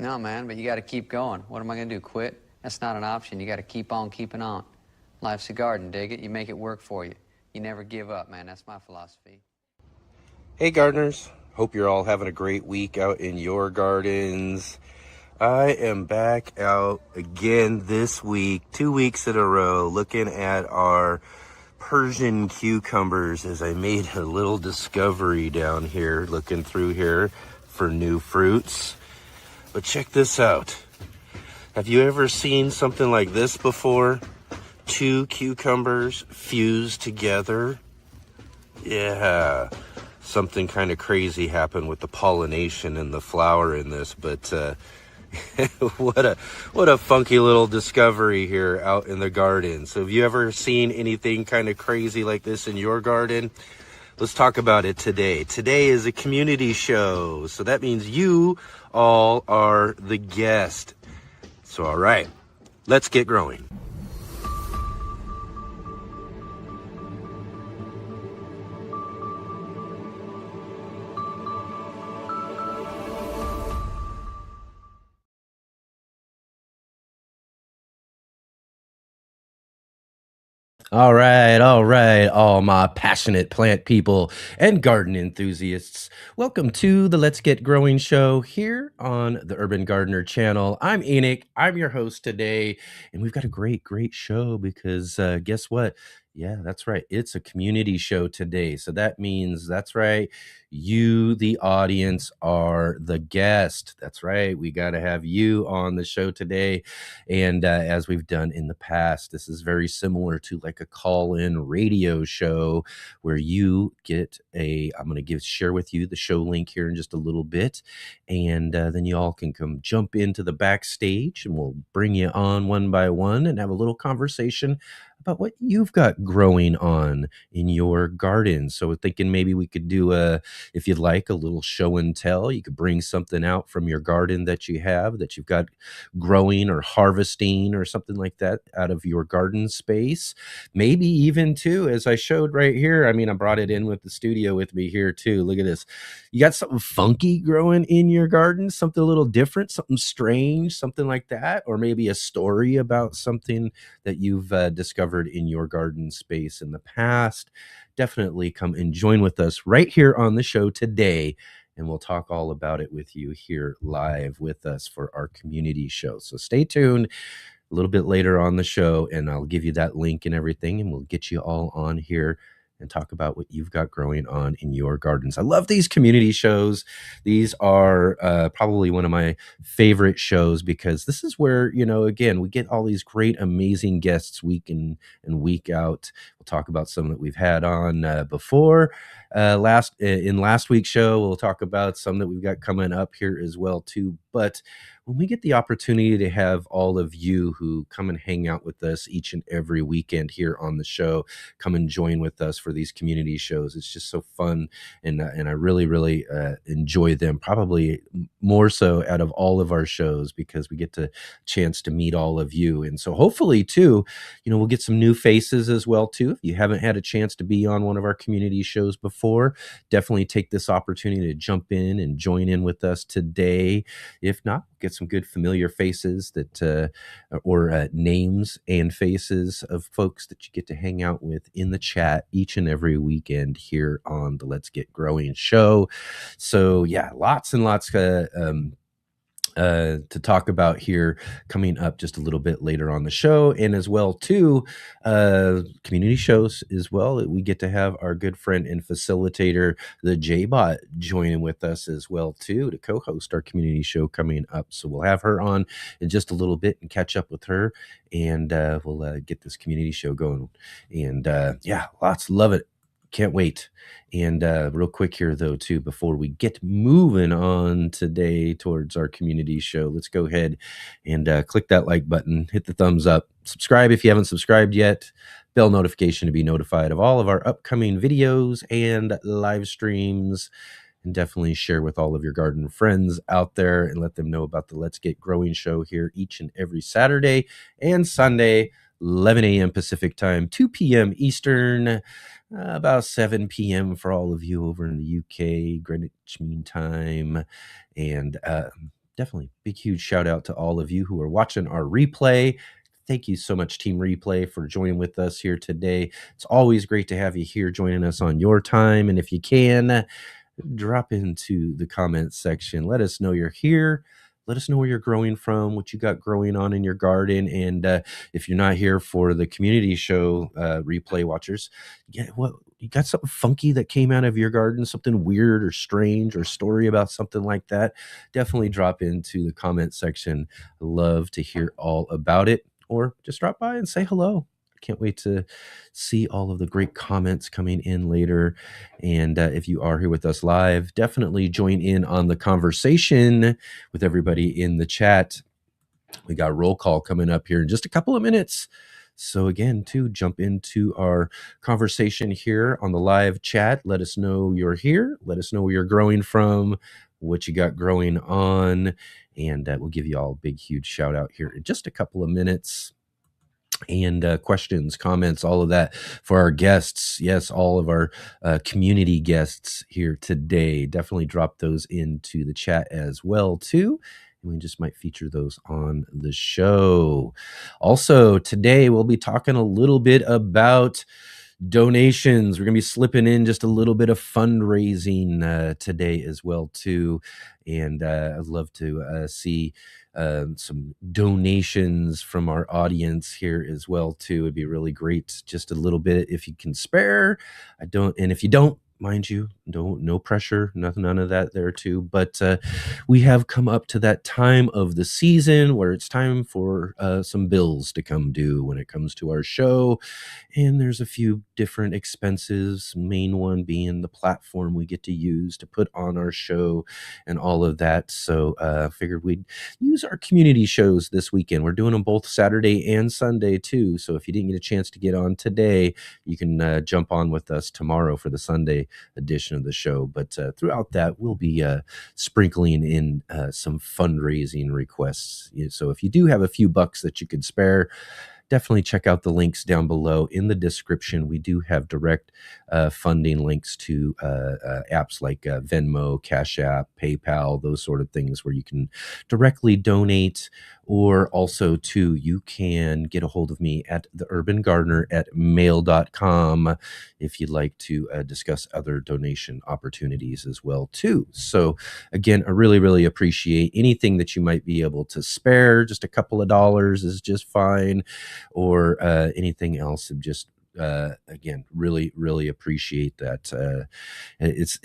No, man, but you got to keep going. What am I going to do, quit? That's not an option. You got to keep on keeping on. Life's a garden, dig it? You make it work for you. You never give up, man. That's my philosophy. Hey gardeners, hope you're all having a great week out in your gardens. I am back out again this week, 2 weeks in a row, looking at our Persian cucumbers as I made a little discovery down here, looking through here for new fruits. But check this out. Have you ever seen something like this before? 2 cucumbers fused together? Yeah. Something kind of crazy happened with the pollination and the flower in this, but what a funky little discovery here out in the garden. So have you ever seen anything kind of crazy like this in your garden? Let's talk about it today. Today is a community show, so that means you all are the guest. So all right, let's get growing. All right, all my passionate plant people and garden enthusiasts. Welcome to the Let's Get Growing show here on the Urban Gardener channel. I'm Enoch. I'm your host today, and we've got a great show because guess what? Yeah, that's right. It's a community show today. So that means, that's right, you, the audience, are the guest. That's right. We got to have you on the show today. And as we've done in the past, this is very similar to like a call-in radio show where you get I'm going to share with you the show link here in just a little bit. And then you all can come jump into the backstage and we'll bring you on one by one and have a little conversation about what you've got growing on in your garden. So we're thinking maybe we could do if you'd like, a little show and tell. You could bring something out from your garden that you've got growing or harvesting or something like that out of your garden space. Maybe even too, as I showed right here, I mean, I brought it in with the studio with me here too. Look at this. You got something funky growing in your garden, something a little different, something strange, something like that, or maybe a story about something that you've discovered in your garden space in the past. Definitely come and join with us right here on the show today, and we'll talk all about it with you here live with us for our community show. So stay tuned a little bit later on the show, and I'll give you that link and everything, and we'll get you all on here and talk about what you've got growing on in your gardens. I love these community shows. These are probably one of my favorite shows because this is where, again, we get all these great, amazing guests week in and week out. We'll talk about some that we've had on before. Last week's show, we'll talk about some that we've got coming up here as well too. But when we get the opportunity to have all of you who come and hang out with us each and every weekend here on the show, come and join with us for these community shows, it's just so fun. And I really, really enjoy them, probably more so out of all of our shows, because we get the chance to meet all of you. And so hopefully too, we'll get some new faces as well too. If you haven't had a chance to be on one of our community shows before, definitely take this opportunity to jump in and join in with us today. If not, get some good familiar faces or names and faces of folks that you get to hang out with in the chat each and every weekend here on the Let's Get Growing show. So yeah, lots and lots to talk about here coming up just a little bit later on the show. And as well too, community shows as well. We get to have our good friend and facilitator, the J-Bot, joining with us as well too to co-host our community show coming up. So we'll have her on in just a little bit and catch up with her, and we'll get this community show going. And yeah, lots, love it. Can't wait. And real quick here, though, too, before we get moving on today towards our community show, let's go ahead and click that like button, hit the thumbs up, subscribe if you haven't subscribed yet, bell notification to be notified of all of our upcoming videos and live streams, and definitely share with all of your garden friends out there and let them know about the Let's Get Growing show here each and every Saturday and Sunday, 11 a.m. Pacific time, 2 p.m. Eastern, about 7 p.m. for all of you over in the UK, Greenwich Mean Time. And definitely big, huge shout out to all of you who are watching our replay. Thank you so much, Team Replay, for joining with us here today. It's always great to have you here joining us on your time. And if you can, drop into the comments section. Let us know you're here. Let us know where you're growing from, what you got growing on in your garden. And if you're not here for the community show replay watchers, what you got something funky that came out of your garden, something weird or strange or story about something like that, definitely drop into the comment section. I love to hear all about it, or just drop by and say hello. Can't wait to see all of the great comments coming in later. And if you are here with us live, definitely join in on the conversation with everybody in the chat. We got roll call coming up here in just a couple of minutes. So again, to jump into our conversation here on the live chat, let us know you're here. Let us know where you're growing from, what you got growing on, and we'll give you all a big, huge shout out here in just a couple of minutes. And questions, comments, all of that for our guests. Yes, all of our community guests here today. Definitely drop those into the chat as well too. And we just might feature those on the show. Also, today we'll be talking a little bit about donations. We're going to be slipping in just a little bit of fundraising today as well too. And I'd love to see some donations from our audience here as well too. It'd be really great, just a little bit if you can spare. And if you don't, mind you, no pressure, none of that there too. But we have come up to that time of the season where it's time for some bills to come due when it comes to our show. And there's a few different expenses, main one being the platform we get to use to put on our show and all of that. So figured we'd use our community shows this weekend. We're doing them both Saturday and Sunday too. So if you didn't get a chance to get on today, you can jump on with us tomorrow for the Sunday edition of the show. But throughout that, we'll be sprinkling in some fundraising requests. So if you do have a few bucks that you could spare, definitely check out the links down below in the description. We do have direct funding links to apps like Venmo, Cash App, PayPal, those sort of things where you can directly donate. Or also, too, you can get a hold of me at theurbangardener@mail.com if you'd like to discuss other donation opportunities as well, too. So, again, I really, really appreciate anything that you might be able to spare. Just a couple of dollars is just fine, or anything else. Just again, really appreciate that. It's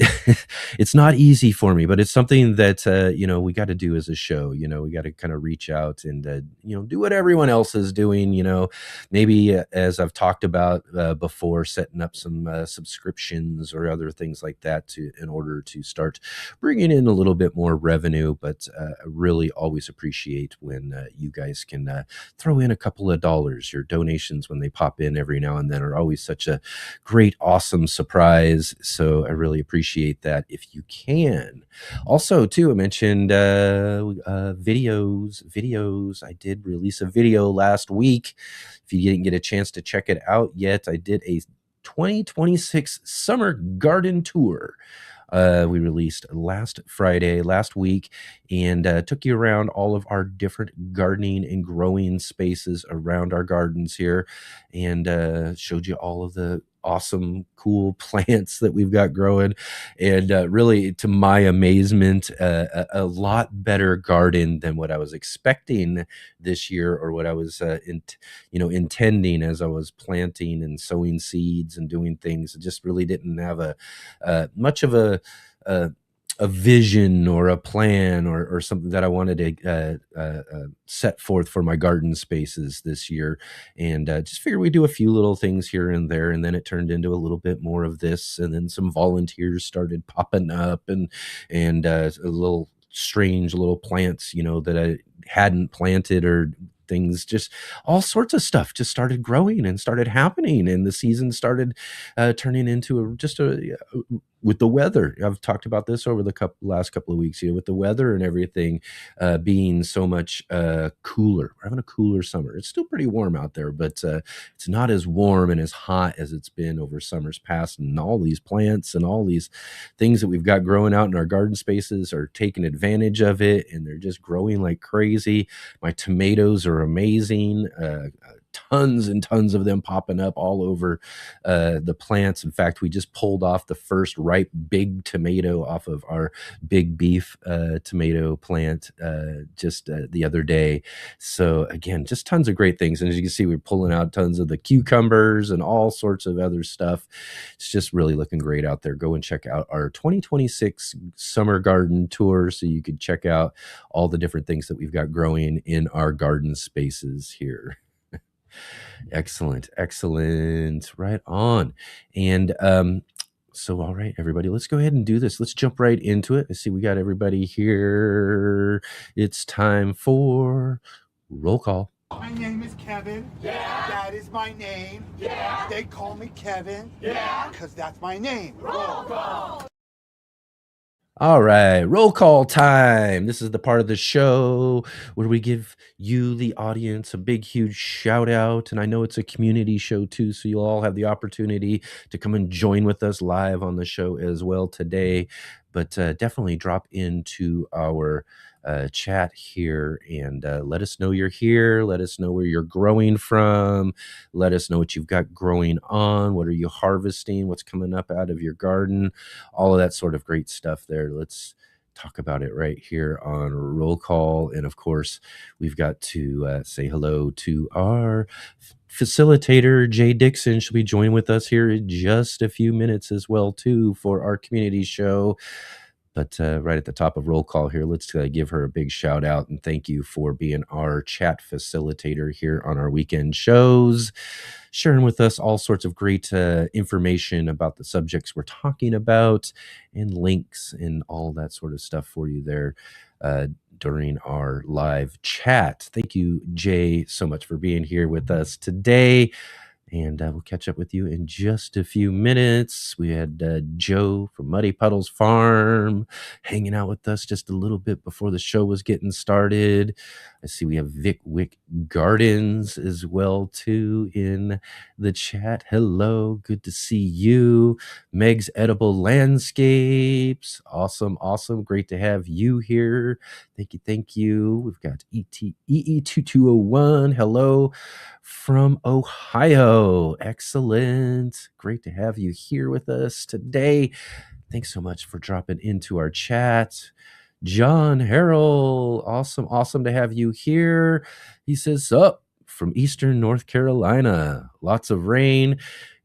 it's not easy for me, but it's something that we got to do as a show. We got to kind of reach out and do what everyone else is doing. Maybe as I've talked about before, setting up some subscriptions or other things like that in order to start bringing in a little bit more revenue. But I really always appreciate when you guys can throw in a couple of dollars. Your donations, when they pop in every now and then, are always such a great, awesome surprise. So I really appreciate that if you can. Also, too, I mentioned videos. I did release a video last week. If you didn't get a chance to check it out yet, I did a 2026 summer garden tour. We released last week, and took you around all of our different gardening and growing spaces around our gardens here, and showed you all of the awesome, cool plants that we've got growing. And really, to my amazement, a lot better garden than what I was expecting this year, or what I was intending as I was planting and sowing seeds and doing things. I just really didn't have much of a vision or a plan or something that I wanted to set forth for my garden spaces this year. And just figured we'd do a few little things here and there. And then it turned into a little bit more of this. And then some volunteers started popping up, and a little strange little plants, that I hadn't planted, or things, just all sorts of stuff just started growing and started happening. And the season started turning into just a with the weather. I've talked about this over the last couple of weeks here with the weather and everything being so much cooler. We're having a cooler summer. It's still pretty warm out there, but it's not as warm and as hot as it's been over summers past. And all these plants and all these things that we've got growing out in our garden spaces are taking advantage of it, and they're just growing like crazy. My tomatoes are amazing. Tons and tons of them popping up all over the plants. In fact, we just pulled off the first ripe big tomato off of our big beef tomato plant just the other day. So again, just tons of great things. And as you can see, we're pulling out tons of the cucumbers and all sorts of other stuff. It's just really looking great out there. Go and check out our 2026 summer garden tour so you could check out all the different things that we've got growing in our garden spaces here. Excellent, excellent. Right on. And so, all right, everybody, let's go ahead and do this. Let's jump right into it. I see we got everybody here. It's time for roll call. My name is Kevin. Yeah. That is my name. Yeah. They call me Kevin. Yeah. Because that's my name. Roll call. All right, roll call time. This is the part of the show where we give you, the audience, a big, huge shout out. And I know it's a community show too, so you'll all have the opportunity to come and join with us live on the show as well today. But definitely drop into our chat here and let us know you're here. Let us know where you're growing from. Let us know what you've got growing on. What are you harvesting? What's coming up out of your garden? All of that sort of great stuff there. Let's talk about it right here on roll call. And of course, we've got to say hello to our facilitator, Jay Dixon. She'll be joining with us here in just a few minutes as well, too, for our community show. But right at the top of roll call here, let's give her a big shout out and thank you for being our chat facilitator here on our weekend shows, sharing with us all sorts of great information about the subjects we're talking about and links and all that sort of stuff for you there during our live chat. Thank you, Jay, so much for being here with us today. And we'll catch up with you in just a few minutes. We had Joe from Muddy Puddles Farm hanging out with us just a little bit before the show was getting started. I see we have Vic Wick Gardens as well, too, in the chat. Hello, good to see you. Meg's Edible Landscapes. Awesome, awesome. Great to have you here. Thank you, thank you. We've got EE2201. Hello from Ohio. Excellent. Great to have you here with us today. Thanks so much for dropping into our chat. John Harrell, awesome to have you here. He says, up from Eastern North Carolina. Lots of rain.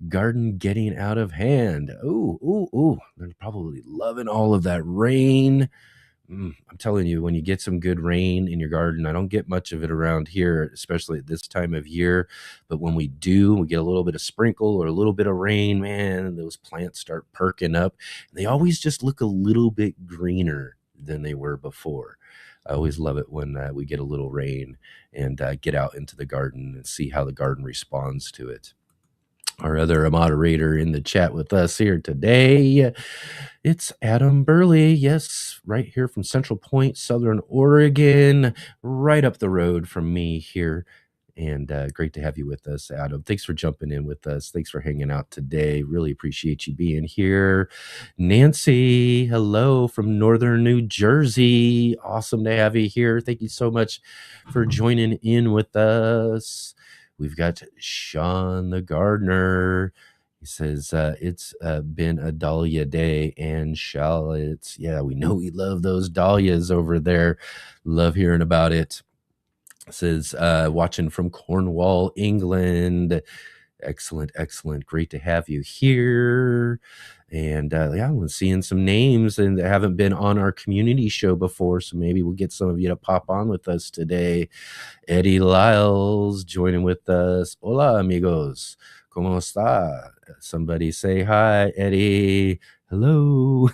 Garden getting out of hand. Ooh. They're probably loving all of that rain. I'm telling you, when you get some good rain in your garden, I don't get much of it around here, especially at this time of year. But when we do, we get a little bit of sprinkle or a little bit of rain, man, those plants start perking up. And they always just look a little bit greener than they were before. I always love it when we get a little rain and get out into the garden and see how the garden responds to it. Our other moderator in the chat with us here today, it's Adam Burley. Yes, right here from Central Point, Southern Oregon, right up the road from me here. And great to have you with us, Adam. Thanks for jumping in with us. Thanks for hanging out today. Really appreciate you being here. Nancy, hello from Northern New Jersey. Awesome to have you here. Thank you so much for joining in with us. We've got Sean the gardener. He says, it's been a dahlia day and shallots. Yeah, we know we love those dahlias over there. Love hearing about it. Says, watching from Cornwall, England. Excellent. Great to have you here. And yeah, I'm seeing some names and that haven't been on our community show before, so maybe we'll get some of you to pop on with us today. Eddie Lyles joining with us. Hola, amigos. ¿Cómo está? Somebody say hi, Eddie. Hello.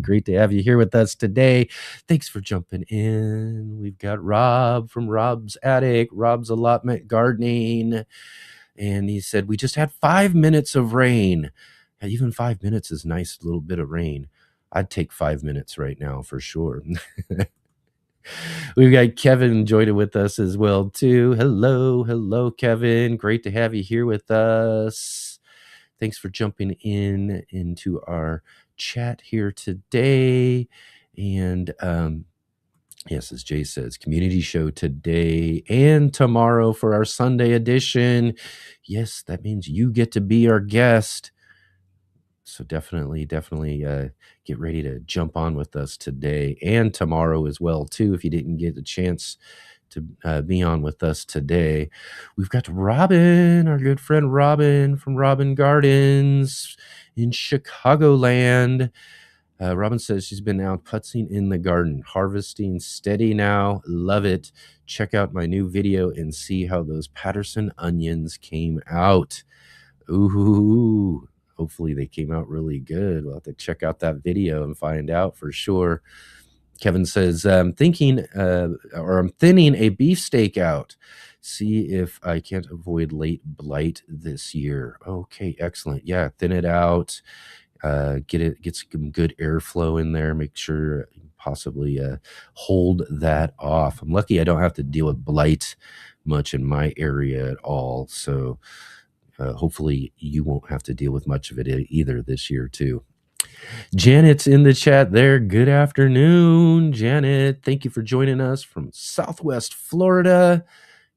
Great to have you here with us today. Thanks for jumping in. We've got Rob from Rob's Attic, Rob's Allotment Gardening. And he said, we just had 5 minutes of rain. Even 5 minutes is nice, little bit of rain. I'd take 5 minutes right now for sure. We've got Kevin joining with us as well too. Hello, Kevin. Great to have you here with us. Thanks for jumping into our chat here today. And yes, as Jay says, community show today and tomorrow for our Sunday edition. Yes, that means you get to be our guest. So definitely get ready to jump on with us today and tomorrow as well too. If you didn't get a chance to be on with us today, we've got Robin, our good friend Robin from Robin Gardens in Chicagoland. Robin says she's been out putzing in the garden, harvesting steady now. Love it. Check out my new video and see how those Patterson onions came out. Ooh. Hopefully they came out really good. We'll have to check out that video and find out for sure. Kevin says, I'm thinning a beefsteak out. See if I can't avoid late blight this year. Okay, excellent. Yeah, thin it out. Get some good airflow in there. Make sure possibly hold that off. I'm lucky I don't have to deal with blight much in my area at all. So hopefully you won't have to deal with much of it either this year too. Janet's in the chat there. Good afternoon, Janet. Thank you for joining us from Southwest Florida.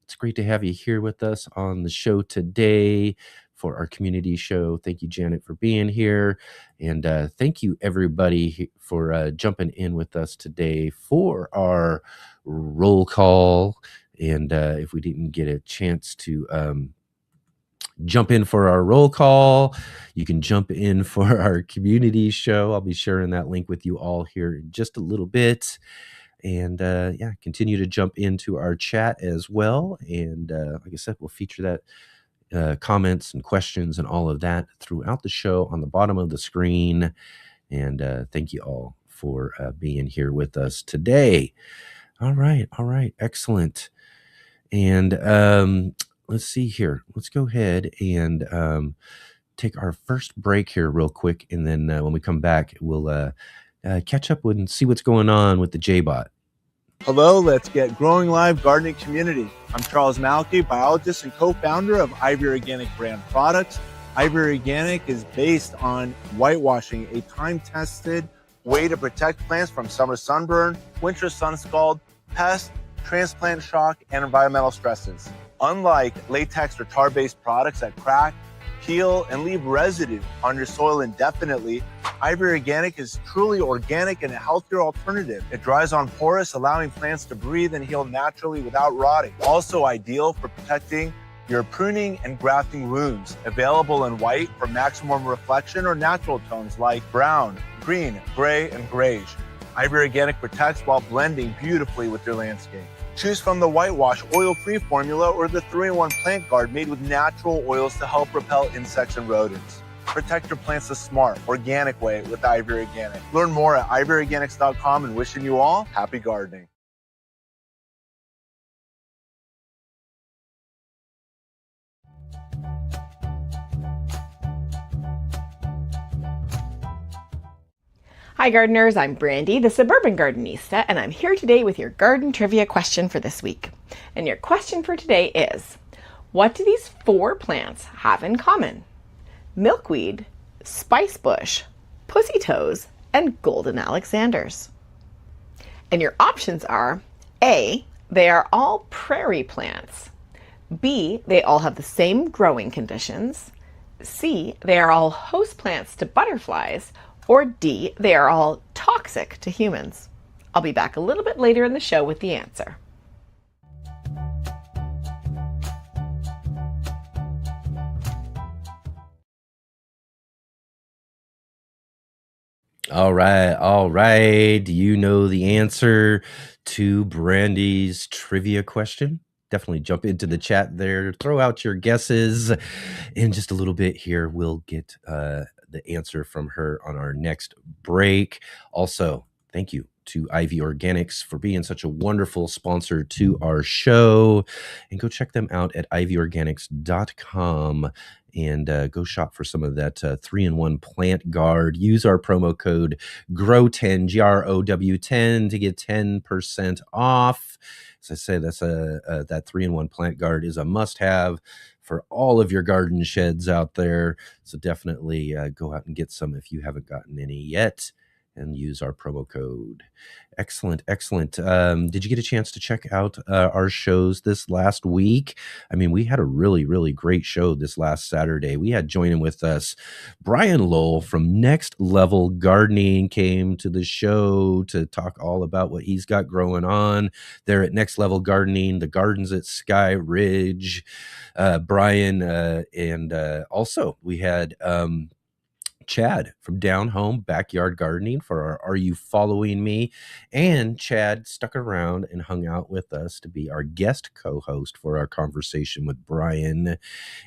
It's great to have you here with us on the show today for our community show. Thank you, Janet, for being here. And thank you, everybody, for jumping in with us today for our roll call. And if we didn't get a chance to jump in for our roll call, you can jump in for our community show. I'll be sharing that link with you all here in just a little bit. And continue to jump into our chat as well. And like I said, we'll feature that comments and questions and all of that throughout the show on the bottom of the screen. And thank you all for being here with us today. All right. Excellent. And let's see here. Let's go ahead and take our first break here real quick. And then when we come back, we'll catch up with and see what's going on with the JBot. Hello, Let's Get Growing Live gardening community. I'm Charles Malky, biologist and co-founder of Ivy Organic brand products. Ivy Organic is based on whitewashing, a time-tested way to protect plants from summer sunburn, winter sun scald, pests, transplant shock, and environmental stresses. Unlike latex or tar-based products that crack, peel, and leave residue on your soil indefinitely, Ivy Organic is truly organic and a healthier alternative. It dries on porous, allowing plants to breathe and heal naturally without rotting. Also ideal for protecting your pruning and grafting wounds. Available in white for maximum reflection or natural tones like brown, green, gray, and grayish. Ivy Organic protects while blending beautifully with your landscape. Choose from the whitewash oil-free formula or the 3-in-1 plant guard made with natural oils to help repel insects and rodents. Protect your plants the smart, organic way with Ivy Organic. Learn more at ivyorganics.com and wishing you all happy gardening. Hi gardeners, I'm Brandy, the Suburban Gardenista, and I'm here today with your garden trivia question for this week. And your question for today is, what do these 4 plants have in common? Milkweed, spicebush, pussy toes, and golden alexanders. And your options are A, they are all prairie plants. B, they all have the same growing conditions. C, they are all host plants to butterflies. Or D, they are all toxic to humans. I'll be back a little bit later in the show with the answer. All right. Do you know the answer to Brandy's trivia question? Definitely jump into the chat there. Throw out your guesses. In just a little bit here, we'll get the answer from her on our next break. Also, thank you to Ivy Organics for being such a wonderful sponsor to our show. And go check them out at ivyorganics.com and go shop for some of that 3-in-1 plant guard. Use our promo code GROW10, GROW10, to get 10% off. As I say, that's that 3-in-1 plant guard is a must-have for all of your garden sheds out there. So definitely go out and get some if you haven't gotten any yet, and use our promo code. Excellent, excellent. Did you get a chance to check out our shows this last week? I mean, we had a really, really great show this last Saturday. We had joining with us Brian Lowell from Next Level Gardening, came to the show to talk all about what he's got growing on there at Next Level Gardening, the gardens at Sky Ridge. Brian, and also we had Chad from Down Home Backyard Gardening for our Are You Following Me? And Chad stuck around and hung out with us to be our guest co-host for our conversation with Brian.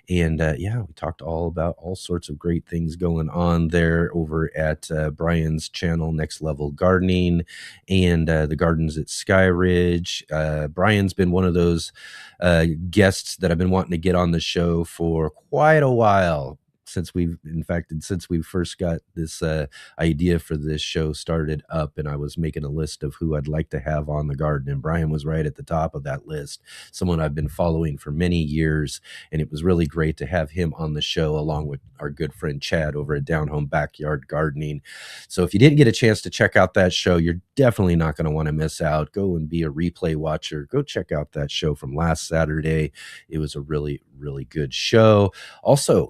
And yeah, we talked all about all sorts of great things going on there over at Brian's channel, Next Level Gardening, and the gardens at Sky Ridge. Brian's been one of those guests that I've been wanting to get on the show for quite a while. Since we first got this idea for this show started up, and I was making a list of who I'd like to have on the garden, and Brian was right at the top of that list, someone I've been following for many years, and it was really great to have him on the show along with our good friend Chad over at Down Home Backyard Gardening. So if you didn't get a chance to check out that show, you're definitely not going to want to miss out. Go and be a replay watcher. Go check out that show from last Saturday. It was a really, really good show. Also,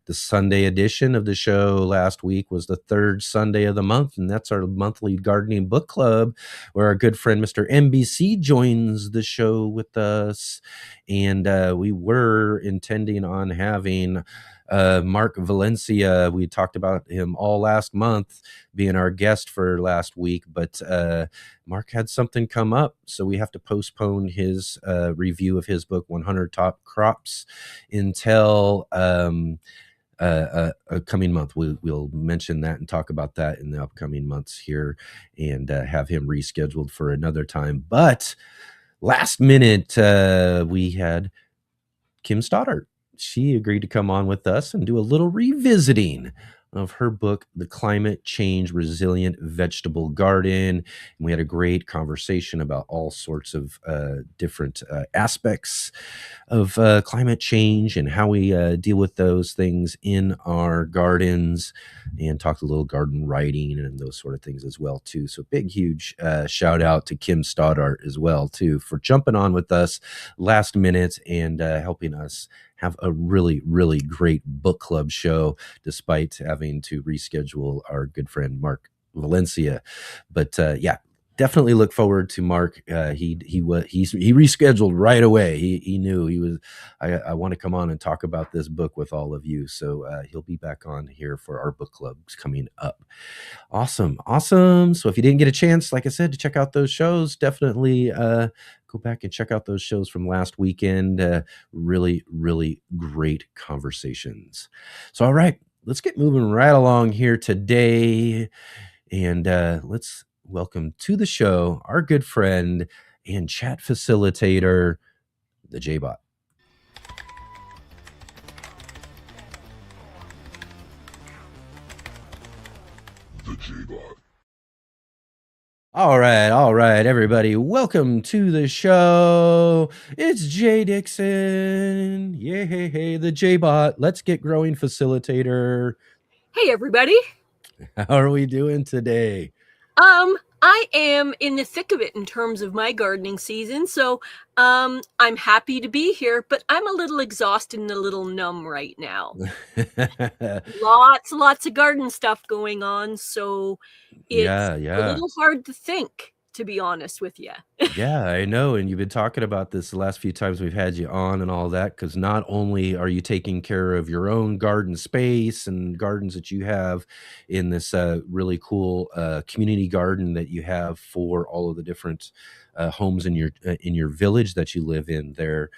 the Sunday edition of the show last week was the third Sunday of the month, and that's our monthly gardening book club, where our good friend Mr. NBC joins the show with us. And we were intending on having Mark Valencia. We talked about him all last month being our guest for last week, but Mark had something come up, so we have to postpone his review of his book, 100 Top Crops, until a coming month. We'll mention that and talk about that in the upcoming months here, and have him rescheduled for another time. But last minute, we had Kim Stoddart. She agreed to come on with us and do a little revisiting of her book, The Climate Change Resilient Vegetable Garden. And we had a great conversation about all sorts of different aspects of climate change and how we deal with those things in our gardens, and talked a little garden writing and those sort of things as well too. So big, huge shout out to Kim Stoddart as well too for jumping on with us last minute and helping us have a really, really great book club show, despite having to reschedule our good friend Mark Valencia. But yeah, definitely look forward to Mark. He rescheduled right away. He knew he was. I want to come on and talk about this book with all of you. So he'll be back on here for our book clubs coming up. Awesome. So if you didn't get a chance, like I said, to check out those shows, definitely go back and check out those shows from last weekend. Really, really great conversations. So all right, let's get moving right along here today, and let's welcome to the show our good friend and chat facilitator, the J-Bot. The J-Bot. All right, everybody. Welcome to the show. It's Jay Dixon. Yay, the J-Bot. Let's get growing facilitator. Hey, everybody. How are we doing today? I am in the thick of it in terms of my gardening season, so I'm happy to be here, but I'm a little exhausted and a little numb right now. Lots of garden stuff going on, so it's a little hard to think, to be honest with you. Yeah, I know. And you've been talking about this the last few times we've had you on and all that, because not only are you taking care of your own garden space and gardens that you have in this really cool community garden that you have for all of the different homes in your village that you live in there.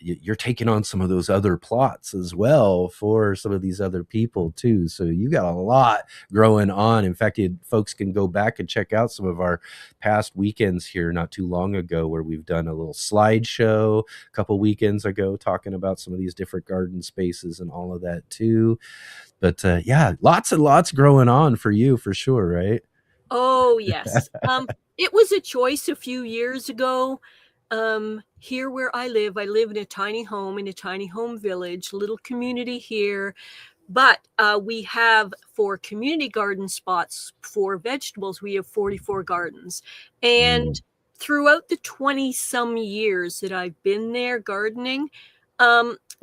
you're taking on some of those other plots as well for some of these other people too. So you got a lot growing on. In fact, folks can go back and check out some of our past weekends here not too long ago, where we've done a little slideshow a couple weekends ago talking about some of these different garden spaces and all of that too. But yeah, lots and lots growing on for you for sure, right? Oh, yes. It was a choice a few years ago. Here where I live in a tiny home in a tiny home village, little community here. But we have, for community garden spots for vegetables, we have 44 gardens. And throughout the 20 some years that I've been there gardening,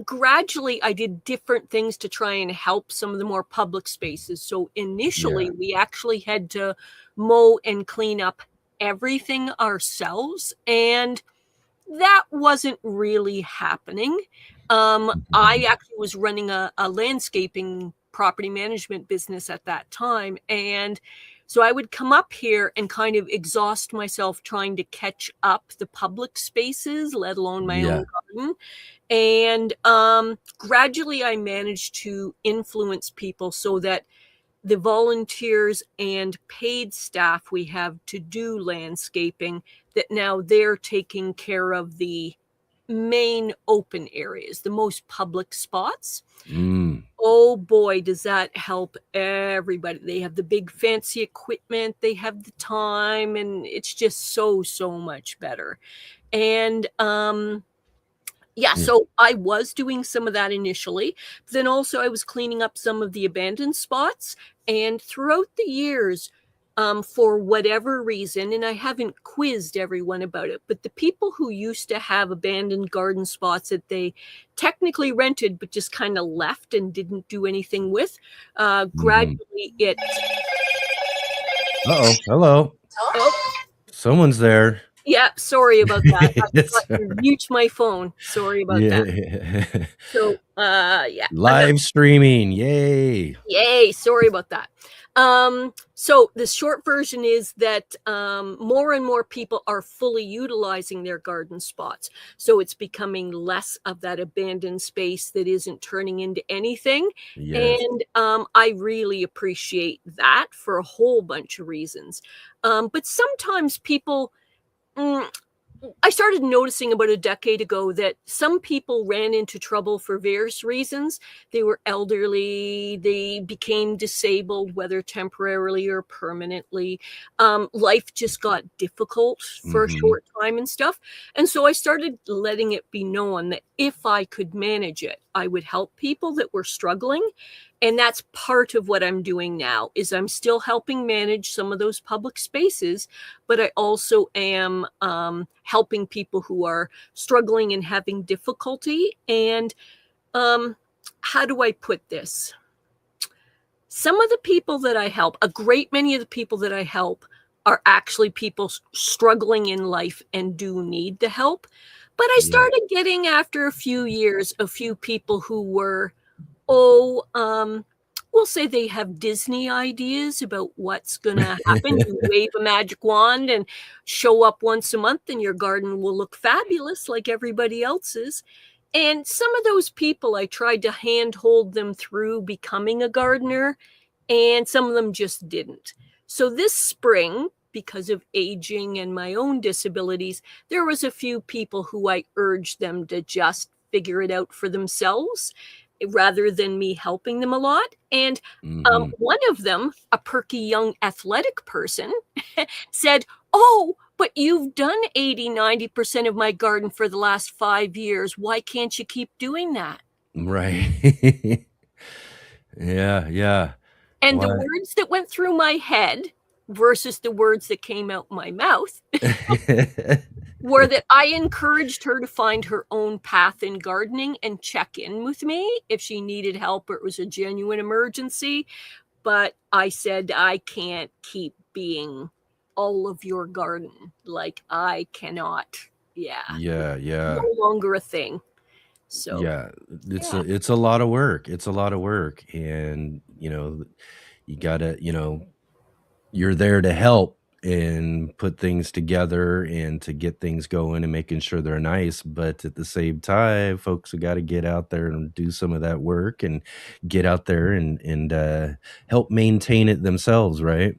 gradually I did different things to try and help some of the more public spaces. So initially, we actually had to mow and clean up everything ourselves, and that wasn't really happening. I actually was running a landscaping property management business at that time, and so I would come up here and kind of exhaust myself trying to catch up the public spaces, let alone my own garden. And gradually I managed to influence people so that the volunteers and paid staff we have to do landscaping, that now they're taking care of the main open areas, the most public spots. Oh boy, does that help everybody. They have the big fancy equipment, they have the time, and it's just so much better. And so I was doing some of that initially. But then also I was cleaning up some of the abandoned spots. And throughout the years, for whatever reason, and I haven't quizzed everyone about it, but the people who used to have abandoned garden spots that they technically rented but just kind of left and didn't do anything with, gradually it... Uh-oh, hello. Oh, Someone's there. yeah, sorry about that. I It's forgot to mute my phone. Sorry about that. yeah. So, yeah. Live streaming. Yay. Yay, sorry about that. So the short version is that more and more people are fully utilizing their garden spots. So it's becoming less of that abandoned space that isn't turning into anything. Yes. And I really appreciate that for a whole bunch of reasons. But sometimes people... I started noticing about a decade ago that some people ran into trouble for various reasons. They were elderly, they became disabled, whether temporarily or permanently. Life just got difficult for a short time and stuff. And so I started letting it be known that if I could manage it, I would help people that were struggling. And that's part of what I'm doing now, is I'm still helping manage some of those public spaces, but I also am helping people who are struggling and having difficulty. And how do I put this? Some of the people that I help, a great many of the people that I help, are actually people struggling in life and do need the help. But I started getting, after a few years, a few people who were... we'll say they have Disney ideas about what's going to happen. You wave a magic wand and show up once a month and your garden will look fabulous like everybody else's. And some of those people, I tried to handhold them through becoming a gardener, and some of them just didn't. So this spring, because of aging and my own disabilities, there was a few people who I urged them to just figure it out for themselves, rather than me helping them a lot. And one of them, a perky young athletic person, said, "Oh, but you've done 80-90% of my garden for the last 5 years. Why can't you keep doing that?" Right. Yeah. And the words that went through my head versus the words that came out my mouth were that I encouraged her to find her own path in gardening and check in with me if she needed help or it was a genuine emergency. But I said, I can't keep being all of your garden. Like, I cannot. Yeah. No longer a thing. So it's a lot of work. It's a lot of work. And, you gotta, you're there to help. and put things together and to get things going and making sure they're nice. But at the same time, folks have got to get out there and do some of that work and get out there and help maintain it themselves, right?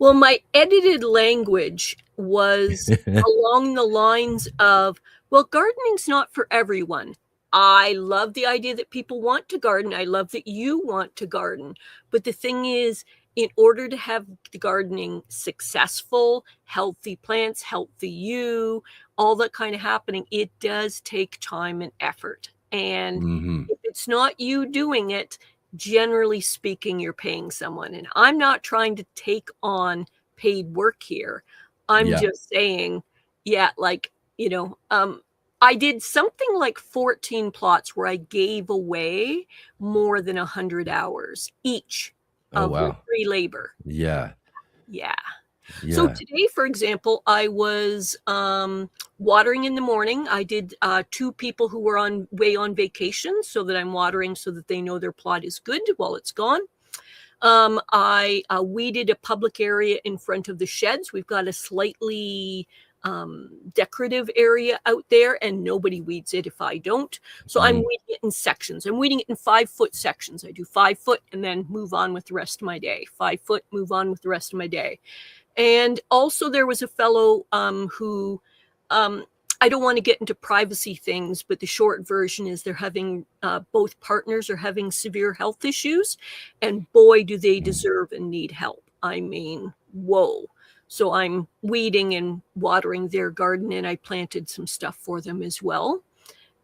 Well, my edited language was along the lines of, well, gardening's not for everyone. I love the idea that people want to garden. I love that you want to garden. But the thing is, in order to have the gardening successful, healthy plants, healthy you, all that kind of happening, it does take time and effort. And if it's not you doing it, generally speaking, you're paying someone. And I'm not trying to take on paid work here. I'm Yeah. just saying, yeah, like, I did something like 14 plots where I gave away more than 100 hours each Oh, of wow. free labor. Yeah. Yeah. So Yeah. today, for example, I was watering in the morning. I did 2 people who were away on vacation, so that I'm watering so that they know their plot is good while it's gone. I weeded a public area in front of the sheds. We've got a slightly decorative area out there, and nobody weeds it if I don't. So I'm weeding it in sections. I'm weeding it in 5-foot sections. I do 5 foot and then move on with the rest of my day. 5 foot, move on with the rest of my day. And also there was a fellow who, I don't want to get into privacy things, but the short version is they're having, both partners are having severe health issues, and boy, do they deserve and need help. I mean, whoa. So I'm weeding and watering their garden, and I planted some stuff for them as well.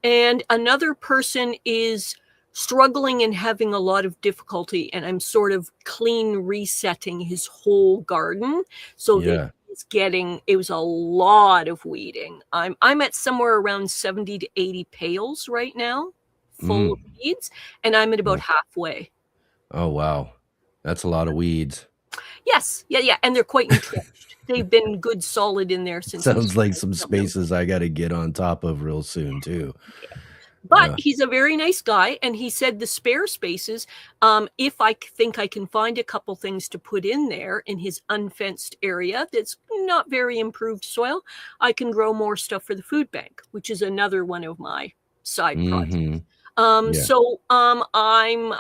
And another person is struggling and having a lot of difficulty, and I'm sort of clean resetting his whole garden so that he's getting, it was a lot of weeding. I'm at somewhere around 70 to 80 pails right now, full of weeds, and I'm at about halfway. Oh, wow. That's a lot of weeds. Yes. Yeah. And they're quite entrenched. They've been good solid in there since. Sounds like some spaces I got to get on top of real soon too. But he's a very nice guy, and he said the spare spaces, if I think I can find a couple things to put in there in his unfenced area that's not very improved soil, I can grow more stuff for the food bank, which is another one of my side projects. So I'm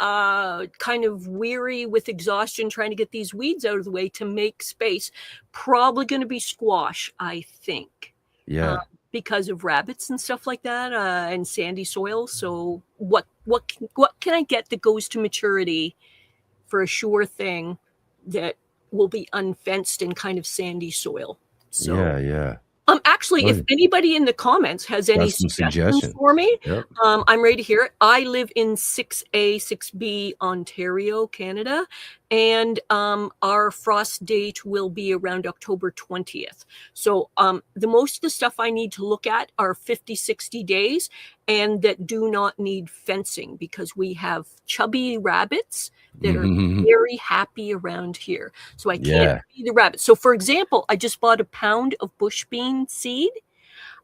kind of weary with exhaustion trying to get these weeds out of the way to make space. Probably going to be squash, I think. Yeah. Because of rabbits and stuff like that, and sandy soil. So what can I get that goes to maturity for a sure thing that will be unfenced and kind of sandy soil? So yeah. Actually, if anybody in the comments has any suggestions for me, I'm ready to hear it. I live in 6A, 6B, Ontario, Canada, and our frost date will be around October 20th. So the most of the stuff I need to look at are 50, 60 days and that do not need fencing, because we have chubby rabbits that are very happy around here. So I can't feed the rabbits. So for example, I just bought a pound of bush bean seed.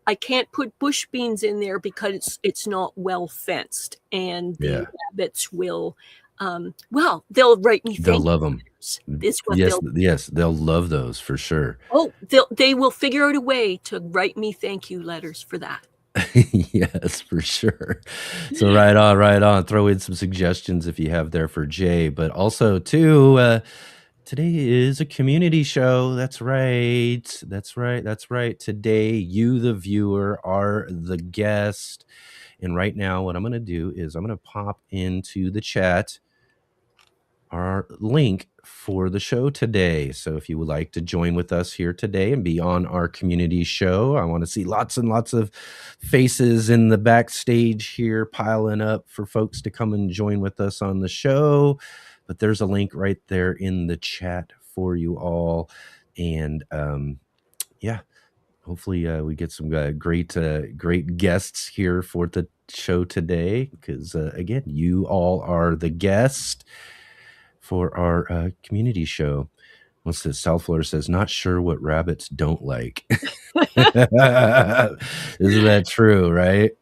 I can't put bush beans in there because it's not well fenced, and the rabbits will, they'll write me. They'll love them. Yes, they'll love those for sure. Oh, they will figure out a way to write me thank you letters for that. Yes, for sure. So right on. Throw in some suggestions if you have there for Jay, but also too, today is a community show. That's right. Today, you, the viewer, are the guest. And right now, what I'm going to do is I'm going to pop into the chat our link for the show today. So if you would like to join with us here today and be on our community show, I want to see lots and lots of faces in the backstage here piling up for folks to come and join with us on the show. But there's a link right there in the chat for you all. And hopefully we get some great guests here for the show today, because again, you all are the guest for our community show. What's this? South Florida says, not sure what rabbits don't like. Isn't that true, right?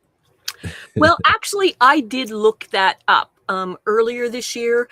Well, actually, I did look that up earlier this year.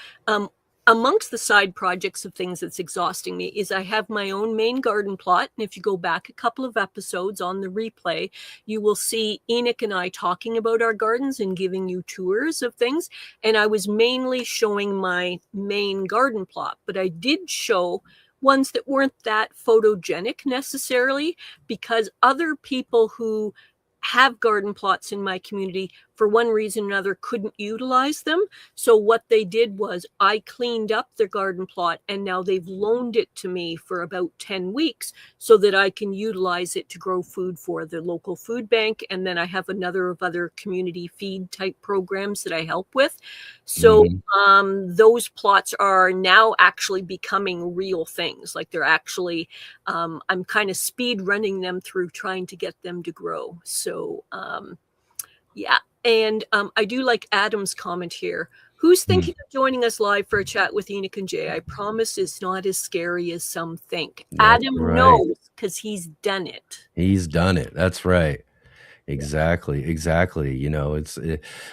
amongst the side projects of things that's exhausting me is I have my own main garden plot. And if you go back a couple of episodes on the replay, you will see Enoch and I talking about our gardens and giving you tours of things. And I was mainly showing my main garden plot, but I did show ones that weren't that photogenic necessarily, because other people who have garden plots in my community, for one reason or another, couldn't utilize them. So what they did was I cleaned up their garden plot, and now they've loaned it to me for about 10 weeks so that I can utilize it to grow food for the local food bank. And then I have another of other community feed type programs that I help with. So those plots are now actually becoming real things. Like they're actually, I'm kind of speed running them through trying to get them to grow. So yeah. And I do like Adam's comment here. Who's thinking of joining us live for a chat with Enoch and Jay? I promise it's not as scary as some think. That's Adam right. knows because he's done it. He's done it. That's right. Exactly. You know,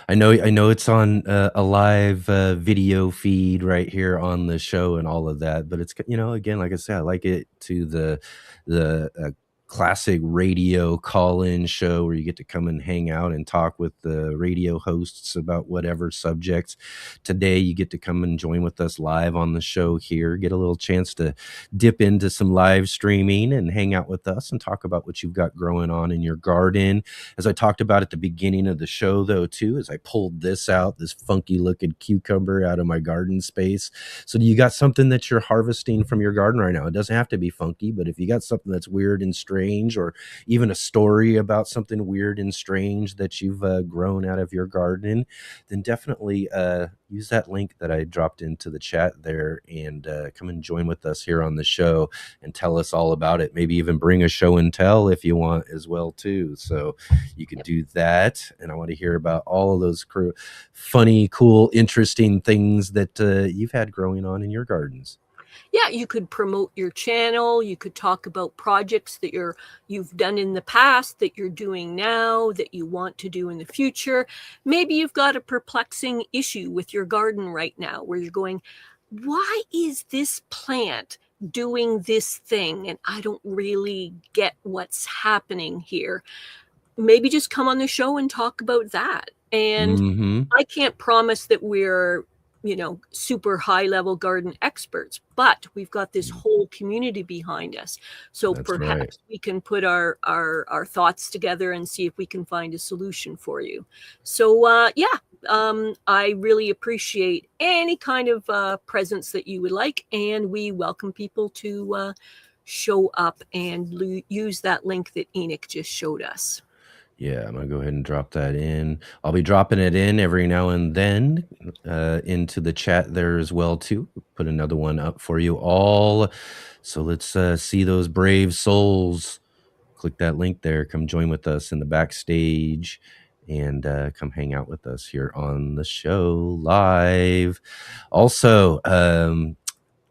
I know it's on a live video feed right here on the show and all of that, but it's, you know, again, like I said, I like it to the classic radio call-in show where you get to come and hang out and talk with the radio hosts about whatever subjects. Today you get to come and join with us live on the show here, get a little chance to dip into some live streaming and hang out with us and talk about what you've got growing on in your garden. As I talked about at the beginning of the show, though, too, as I pulled this out, this funky looking cucumber out of my garden space. So you got something that you're harvesting from your garden right now. It doesn't have to be funky, but if you got something that's weird and strange, or even a story about something weird and strange that you've grown out of your garden, then definitely use that link that I dropped into the chat there and come and join with us here on the show and tell us all about it. Maybe even bring a show and tell if you want as well too. So you can do that. And I want to hear about all of those funny, cool, interesting things that you've had growing on in your gardens. Yeah, you could promote your channel. You could talk about projects that you've done in the past, that you're doing now, that you want to do in the future. Maybe you've got a perplexing issue with your garden right now where you're going, why is this plant doing this thing? And I don't really get what's happening here. Maybe just come on the show and talk about that. And I can't promise that we're, you know, super high level garden experts, but we've got this whole community behind us. So That's perhaps right. we can put our thoughts together and see if we can find a solution for you. So I really appreciate any kind of presence that you would like, and we welcome people to show up and use that link that Enoch just showed us. Yeah, I'm going to go ahead and drop that in. I'll be dropping it in every now and then into the chat there as well, too. Put another one up for you all. So let's see those brave souls. Click that link there. Come join with us in the backstage and come hang out with us here on the show live. Also,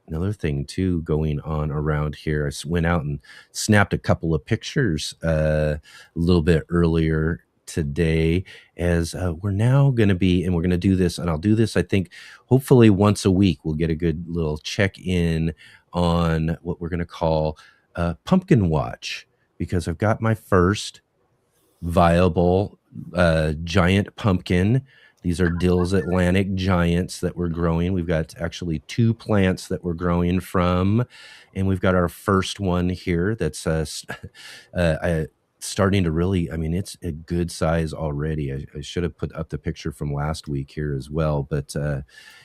another thing too going on around here, I went out and snapped a couple of pictures a little bit earlier today, as we're now going to be, and we're going to do this, and I'll do this, I think, hopefully once a week. We'll get a good little check-in on what we're going to call Pumpkin Watch, because I've got my first viable giant pumpkin. These are Dill's Atlantic Giants that we're growing. We've got actually 2 plants that we're growing from, and we've got our first one here that's starting to really, I mean, it's a good size already. I should have put up the picture from last week here as well, but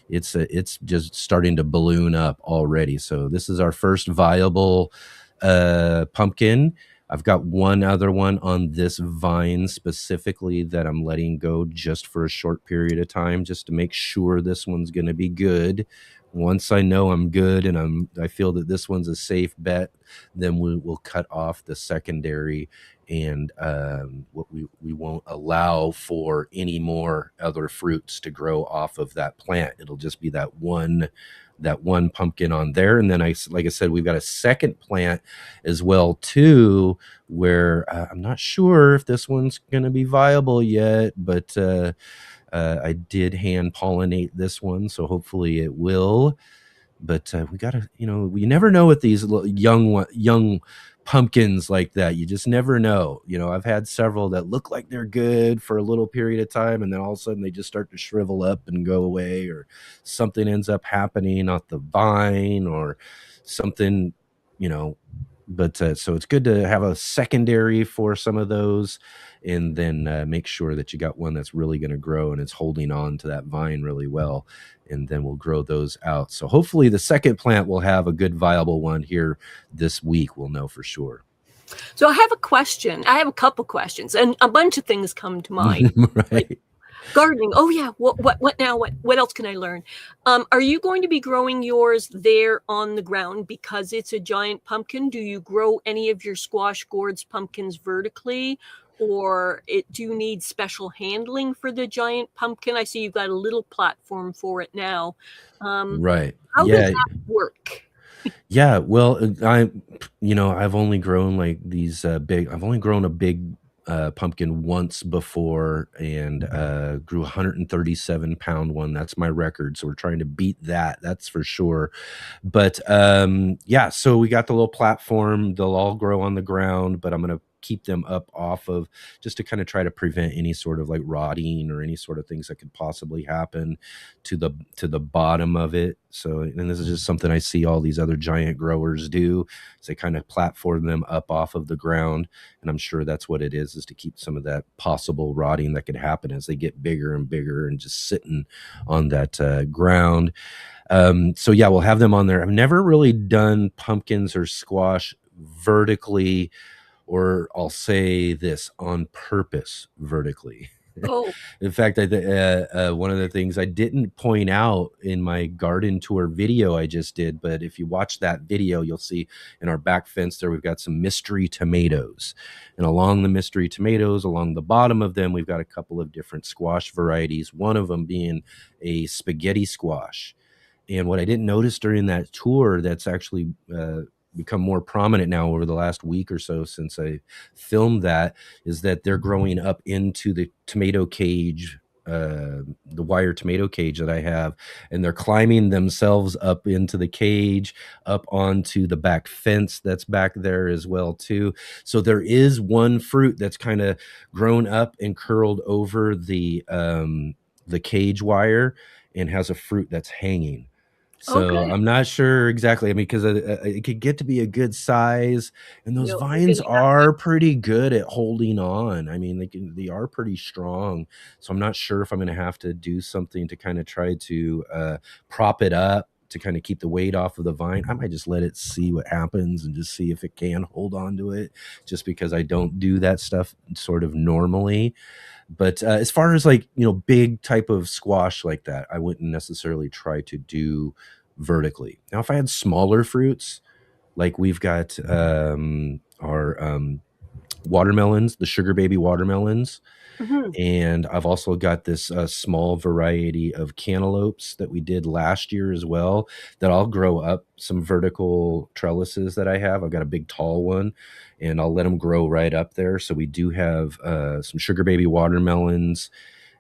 it's just starting to balloon up already. So this is our first viable pumpkin. I've got one other one on this vine specifically that I'm letting go just for a short period of time, just to make sure this one's going to be good. Once I know I'm good and I feel that this one's a safe bet, then we'll cut off the secondary, and what we won't allow for any more other fruits to grow off of that plant. It'll just be that one pumpkin on there. And then like I said, we've got a second plant as well too, where I'm not sure if this one's going to be viable yet, but I did hand pollinate this one, so hopefully it will. But we gotta, we never know with these young pumpkins like that. You just never know. I've had several that look like they're good for a little period of time, and then all of a sudden they just start to shrivel up and go away, or something ends up happening on the vine, or something, but so it's good to have a secondary for some of those, and then make sure that you got one that's really going to grow and it's holding on to that vine really well, and then we'll grow those out. So hopefully the second plant will have a good viable one here this week. We'll know for sure. So I have a question. I have a couple questions, and a bunch of things come to mind. Right. Like gardening. Oh yeah. What now? What else can I learn? Are you going to be growing yours there on the ground because it's a giant pumpkin? Do you grow any of your squash gourds pumpkins vertically, or do you need special handling for the giant pumpkin? I see you've got a little platform for it now. Right. How does that work? Yeah, well, I've only grown like these I've only grown a big pumpkin once before, and grew 137-pound one. That's my record. So we're trying to beat that. That's for sure. But yeah, so we got the little platform. They'll all grow on the ground, but I'm going to keep them up off of, just to kind of try to prevent any sort of like rotting or any sort of things that could possibly happen to the bottom of it. So, and this is just something I see all these other giant growers do, is they kind of platform them up off of the ground. And I'm sure that's what it is to keep some of that possible rotting that could happen as they get bigger and bigger and just sitting on that ground. So yeah, we'll have them on there. I've never really done pumpkins or squash vertically, or I'll say this, on purpose vertically. Oh, In fact, one of the things I didn't point out in my garden tour video I just did, but if you watch that video, you'll see in our back fence there, we've got some mystery tomatoes. And along the mystery tomatoes, along the bottom of them, we've got a couple of different squash varieties, one of them being a spaghetti squash. And what I didn't notice during that tour, that's actually become more prominent now over the last week or so since I filmed that, is that they're growing up into the tomato cage, the wire tomato cage that I have, and they're climbing themselves up into the cage, up onto the back fence that's back there as well too. So there is one fruit that's kind of grown up and curled over the cage wire, and has a fruit that's hanging. So okay. I'm not sure exactly. I mean, because it could get to be a good size, and those You're vines gonna have are pretty good at holding on. I mean, they are pretty strong. So I'm not sure if I'm going to have to do something to kind of try to prop it up to kind of keep the weight off of the vine. I might just let it see what happens and just see if it can hold on to it, just because I don't do that stuff sort of normally. But as far as like, big type of squash like that, I wouldn't necessarily try to do vertically. Now, if I had smaller fruits, like we've got our watermelons, the sugar baby watermelons. Mhm. And I've also got this small variety of cantaloupes that we did last year as well, that I'll grow up some vertical trellises that I have. I've got a big tall one, and I'll let them grow right up there. So we do have some sugar baby watermelons,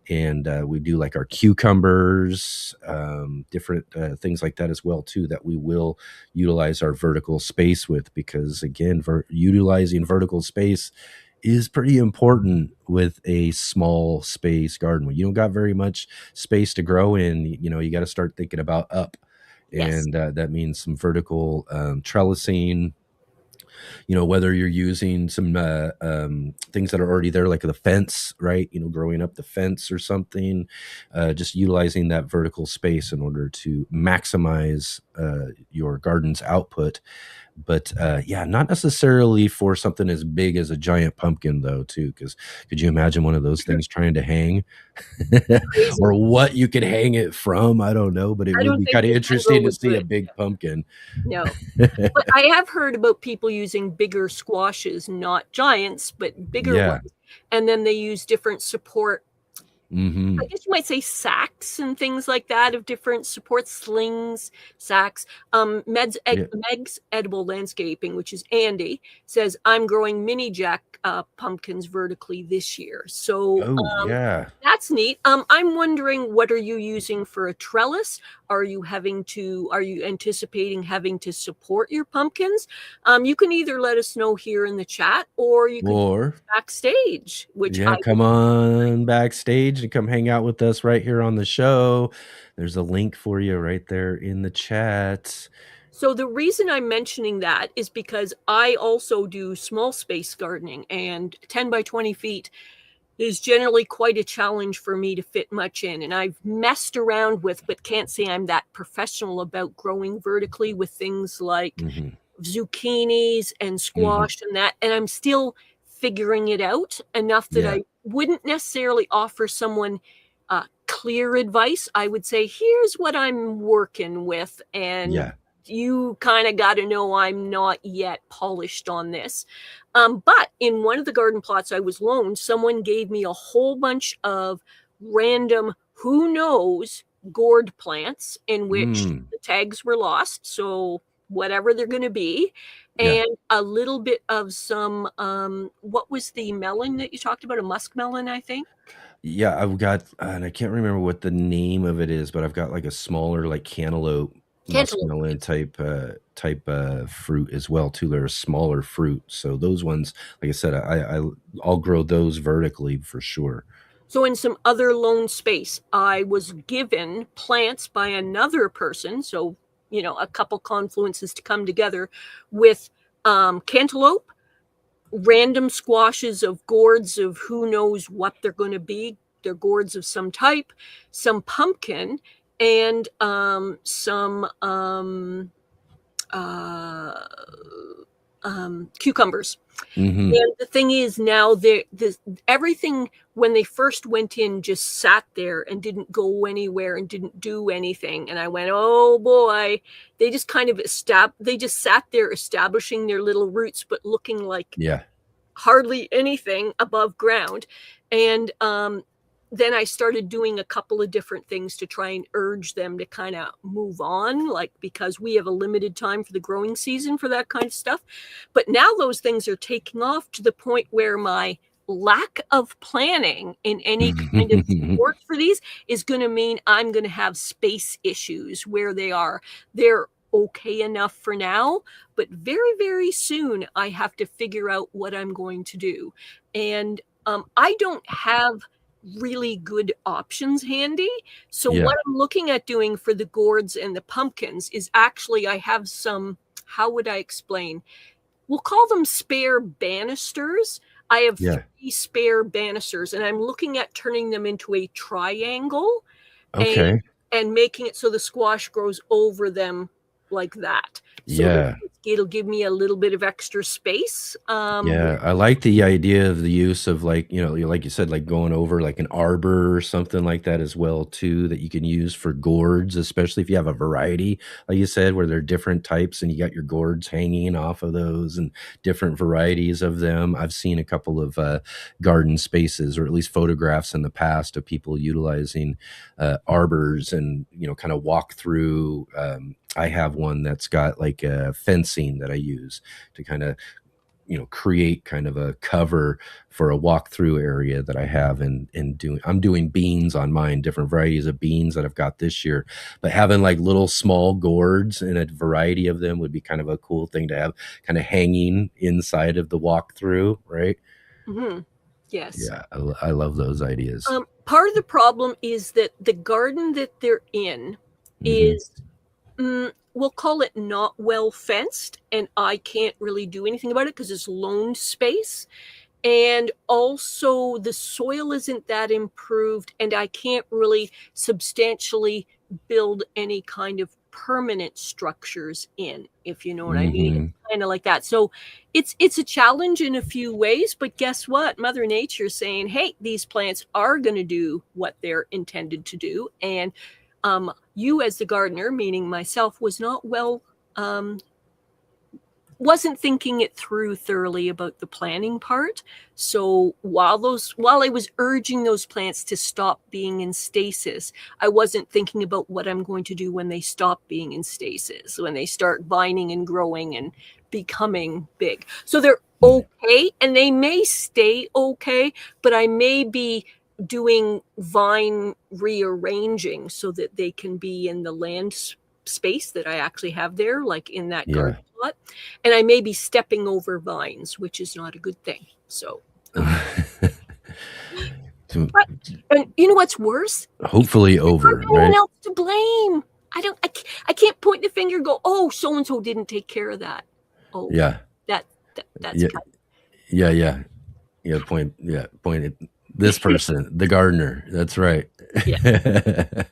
and we do like our cucumbers, different things like that as well too, that we will utilize our vertical space with, because again, utilizing vertical space is pretty important with a small space garden. When you don't got very much space to grow in, you got to start thinking about up. Yes. And that means some vertical trellising, whether you're using some things that are already there, like the fence, right? Growing up the fence or something, just utilizing that vertical space in order to maximize your garden's output. But yeah, not necessarily for something as big as a giant pumpkin though too, because could you imagine one of those things trying to hang? Crazy. Or what you could hang it from? I don't know, but it I would don't be think kind of the angle interesting to would see do a it. big pumpkin. No. But I have heard about people using bigger squashes, not giants, but bigger Yeah. ones. And then they use different support Mm-hmm. I guess you might say sacks and things like that of different support slings, sacks. Yeah. Meg's Edible Landscaping, which is Andy, says, I'm growing mini jack pumpkins vertically this year. So Oh, yeah. that's neat. I'm wondering, what are you using for a trellis? Are you anticipating having to support your pumpkins? You can either let us know here in the chat, or you could Or backstage, which yeah, I come on backstage and come hang out with us right here on the show. There's a link for you right there in the chat. So the reason I'm mentioning that is because I also do small space gardening, and 10 by 20 feet is generally quite a challenge for me to fit much in. And I've messed around with, but can't say I'm that professional about growing vertically with things like Mhm. zucchinis and Mhm. squash and that. And I'm still figuring it out enough that Yeah. I wouldn't necessarily offer someone clear advice. I would say, here's what I'm working with, and Yeah. you kind of got to know I'm not yet polished on this. But in one of the garden plots I was loaned, someone gave me a whole bunch of random, who knows, gourd plants in which Mm. the tags were lost. So whatever they're going to be, Yeah. and a little bit of some, what was the melon that you talked about? A muskmelon, I think. Yeah, I've got and I can't remember what the name of it is, but I've got like a smaller like cantaloupe Cantaloupe. muskmelon type fruit as well too. They're a smaller fruit. So those ones, like I said, I'll grow those vertically for sure. So in some other loan space, I was given plants by another person. So, a couple confluences to come together with cantaloupe, random squashes of gourds of who knows what they're going to be. They're gourds of some type, some pumpkin, and some cucumbers. Mhm. And the thing is, now everything, when they first went in, just sat there and didn't go anywhere and didn't do anything. And I went, oh boy, they just kind of they just sat there establishing their little roots, but looking like Yeah. hardly anything above ground. And then I started doing a couple of different things to try and urge them to kind of move on, like, because we have a limited time for the growing season for that kind of stuff. But now those things are taking off to the point where my lack of planning in any kind of support for these is going to mean I'm going to have space issues where they are. They're okay enough for now, but very, very soon I have to figure out what I'm going to do. And I don't have really good options handy. So Yeah. what I'm looking at doing for the gourds and the pumpkins is actually, I have some, how would I explain? We'll call them spare banisters. I have Yeah. 3 spare banisters, and I'm looking at turning them into a triangle and Okay. making it so the squash grows over them like that, so that Yeah. it'll give me a little bit of extra space. Yeah, I like the idea of the use of like you said, like going over like an arbor or something like that as well too, that you can use for gourds, especially if you have a variety, like you said, where there are different types and you got your gourds hanging off of those and different varieties of them. I've seen a couple of garden spaces, or at least photographs in the past of people utilizing arbors and kind of walk through. I have one that's got like a fencing that I use to kind of create kind of a cover for a walkthrough area that I have I'm doing beans on mine, different varieties of beans that I've got this year. But having like little small gourds and a variety of them would be kind of a cool thing to have kind of hanging inside of the walkthrough, right? Mhm. Yes. Yeah, I love those ideas. Part of the problem is that the garden that they're in Hmm. is, we'll call it not well fenced, and I can't really do anything about it because it's loaned space. And also, the soil isn't that improved, and I can't really substantially build any kind of permanent structures in, if you know what I mean. It's Hmm. kind of like that. So it's a challenge in a few ways, but guess what? Mother Nature's saying, hey, these plants are going to do what they're intended to do. And you, as the gardener, meaning myself, was not well wasn't thinking it through thoroughly about the planning part. So while I was urging those plants to stop being in stasis, I wasn't thinking about what I'm going to do when they stop being in stasis, when they start vining and growing and becoming big. So they're okay, and they may stay okay, but I may be doing vine rearranging so that they can be in the land space that I actually have there, like in that garden plot. And I may be stepping over vines, which is not a good thing. So, but, and you know what's worse? Hopefully over, No one right? else to blame. I can't point the finger and go, oh, so and so didn't take care of that. Oh, Yeah. that's Yeah. kind of, Yeah. Point it. This person, the gardener. That's right. yeah.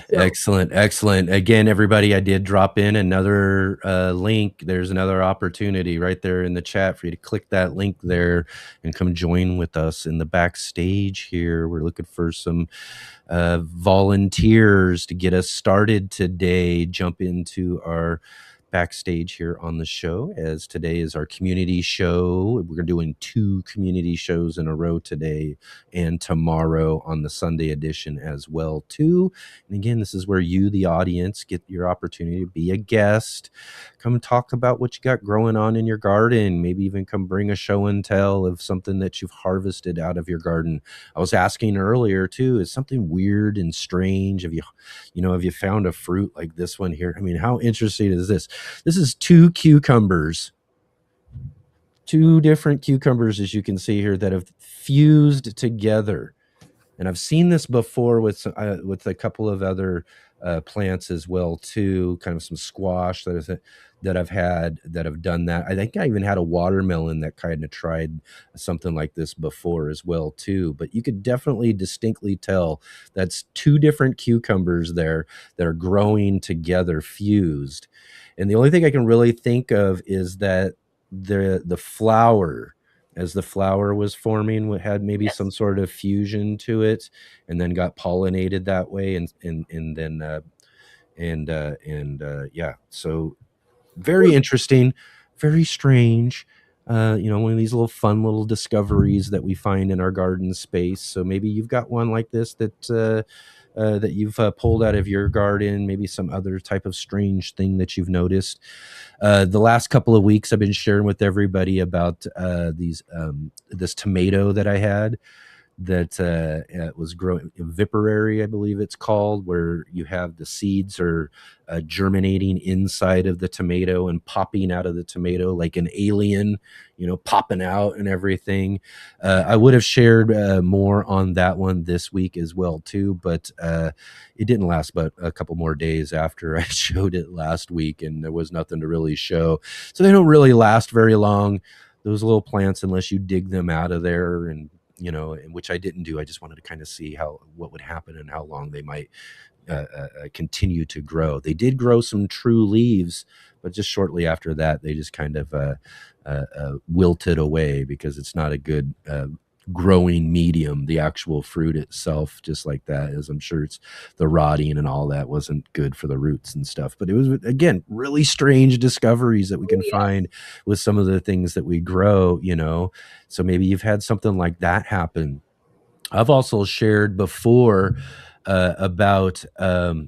So, Excellent. Again, everybody, I did drop in another link. There's another opportunity right there in the chat for you to click that link there and come join with us in the backstage here. We're looking for some volunteers to get us started today. Jump into our backstage here on the show, as today is our community show. We're doing 2 community shows in a row today and tomorrow on the Sunday edition as well too. And again, this is where you, the audience, get your opportunity to be a guest. Come talk about what you got growing on in your garden. Maybe even come bring a show and tell of something that you've harvested out of your garden. I was asking earlier too, is something weird and strange? Have you found a fruit like this one here? I mean, how interesting is this? This is 2 cucumbers, 2 different cucumbers, as you can see here, that have fused together. And I've seen this before with a couple of other plants as well too, kind of some squash that I've had that have done that. I think I even had a watermelon that kind of tried something like this before as well too. But you could definitely distinctly tell that's 2 different cucumbers there that are growing together, fused. And the only thing I can really think of is that the flower, as the flower was forming, had maybe some sort of fusion to it, and then got pollinated that way, and then yeah. So very interesting, very strange. One of these little fun little discoveries that we find in our garden space. So maybe you've got one like this that you've pulled out of your garden, maybe some other type of strange thing that you've noticed. The last couple of weeks, I've been sharing with everybody about this tomato that I had that was growing, vipperary, I believe it's called, where you have the seeds are germinating inside of the tomato and popping out of the tomato like an alien, popping out and everything. I would have shared more on that one this week as well too, but it didn't last but a couple more days after I showed it last week, and there was nothing to really show. So they don't really last very long, those little plants, unless you dig them out of there, and which I didn't do. I just wanted to kind of see what would happen and how long they might continue to grow. They did grow some true leaves, but just shortly after that, they just kind of wilted away, because it's not a good growing medium. The actual fruit itself, just like that, as I'm sure it's the rotting and all that wasn't good for the roots and stuff. But it was, again, really strange discoveries that we can find with some of the things that we grow, So maybe you've had something like that happen. I've also shared before about a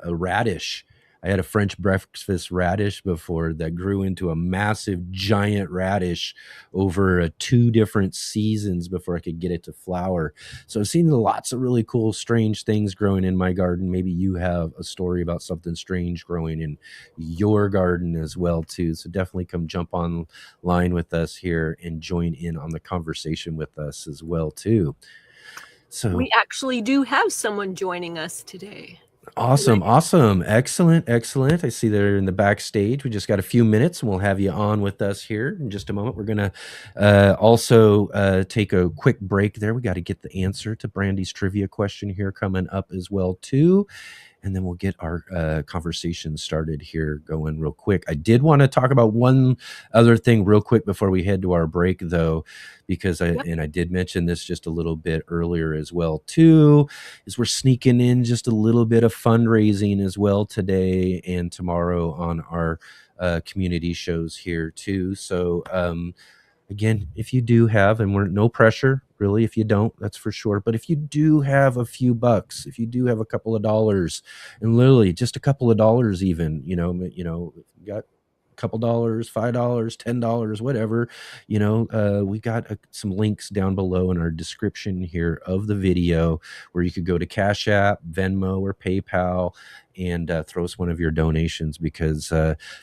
radish. I had a French breakfast radish before that grew into a massive giant radish over 2 different seasons before I could get it to flower. So I've seen lots of really cool, strange things growing in my garden. Maybe you have a story about something strange growing in your garden as well too. So definitely come jump online with us here and join in on the conversation with us as well too. So we actually do have someone joining us today. Awesome. Excellent. I see they're in the backstage. We just got a few minutes and we'll have you on with us here in just a moment. We're going to also take a quick break there. We got to get the answer to Brandy's trivia question here coming up as well too. and then we'll get our conversation started here going real quick. I did want to talk about one other thing real quick before we head to our break, though, because I did mention this just a little bit earlier as well, too, is we're sneaking in just a little bit of fundraising as well today and tomorrow on our community shows here, too. So, again, if you do have, and we're no pressure, really, if you don't, that's for sure. But if you do have a few bucks, if you do have a couple of dollars, and literally just a couple of dollars, even, you got a couple dollars, $5, $10, whatever, we got some links down below in our description here of the video where you could go to Cash App, Venmo, or PayPal and throw us one of your donations, because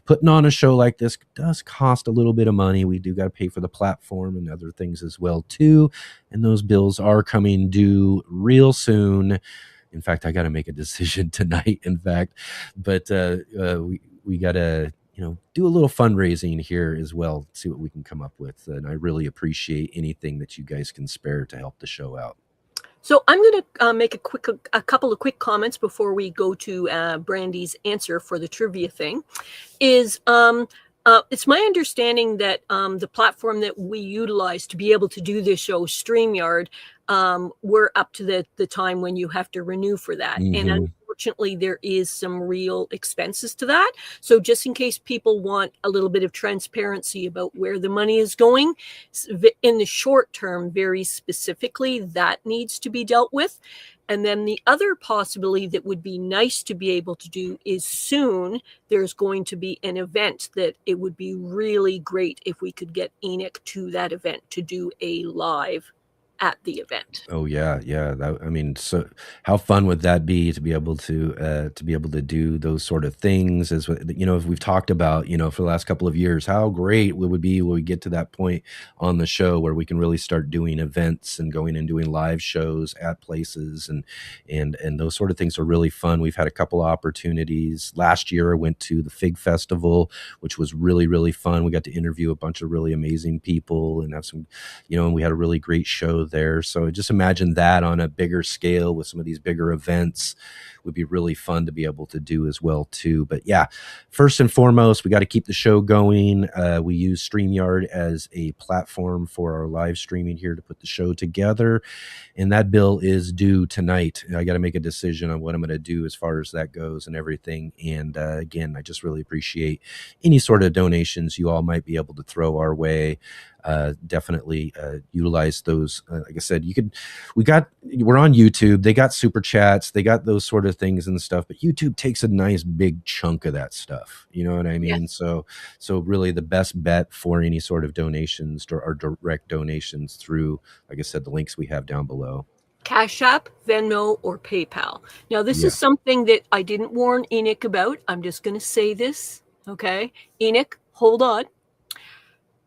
putting on a show like this does cost a little bit of money. We do got to pay for the platform and other things as well, too. And those bills are coming due real soon. In fact, I got to make a decision tonight, in fact. But we got to, do a little fundraising here as well, see what we can come up with. And I really appreciate anything that you guys can spare to help the show out. So I'm going to make a couple of quick comments before we go to Brandy's answer for the trivia thing. It's my understanding that the platform that we utilize to be able to do this show, StreamYard, we're up to the time when you have to renew for that. Mm-hmm. And unfortunately, there is some real expenses to that. So just in case people want a little bit of transparency about where the money is going, in the short term, very specifically, that needs to be dealt with. And then the other possibility that would be nice to be able to do is soon there's going to be an event that it would be really great if we could get Enoch to that event to do a live at the event. Oh yeah. So how fun would that be to be able to do those sort of things, as as we've talked about, for the last couple of years, how great it would be when we get to that point on the show where we can really start doing events and going and doing live shows at places, and those sort of things are really fun. We've had a couple of opportunities. Last year I went to the Fig Festival, which was really, really fun. We got to interview a bunch of really amazing people and have some, and we had a really great show there. So just imagine that on a bigger scale with some of these bigger events would be really fun to be able to do as well, too. But yeah, first and foremost, we got to keep the show going. We use StreamYard as a platform for our live streaming here to put the show together. And that bill is due tonight. I got to make a decision on what I'm going to do as far as that goes and everything. And again, I just really appreciate any sort of donations you all might be able to throw our way. Definitely utilize those. Like I said, we're on YouTube. They got super chats. They got those sort of things and stuff, but YouTube takes a nice big chunk of that stuff. You know what I mean? Yes. So really the best bet for any sort of donations or direct donations through, like I said, the links we have down below. Cash App, Venmo, or PayPal. Now, this is something that I didn't warn Enoch about. I'm just going to say this. Okay. Enoch, hold on.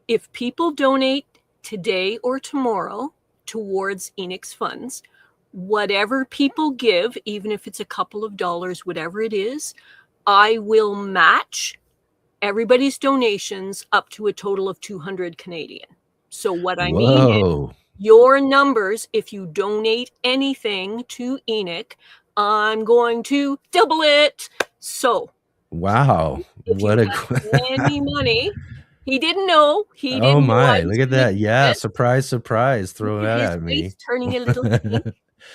If people donate today or tomorrow towards Enoch's funds, whatever people give, even if it's a couple of dollars, whatever it is, I will match everybody's donations up to a total of 200 Canadian. So what I mean is your numbers, if you donate anything to Enoch, I'm going to double it. So wow, what any money. He didn't know. He didn't. Oh my! Look at that! Yeah, surprise! Throw that at me. Face turning a little pink.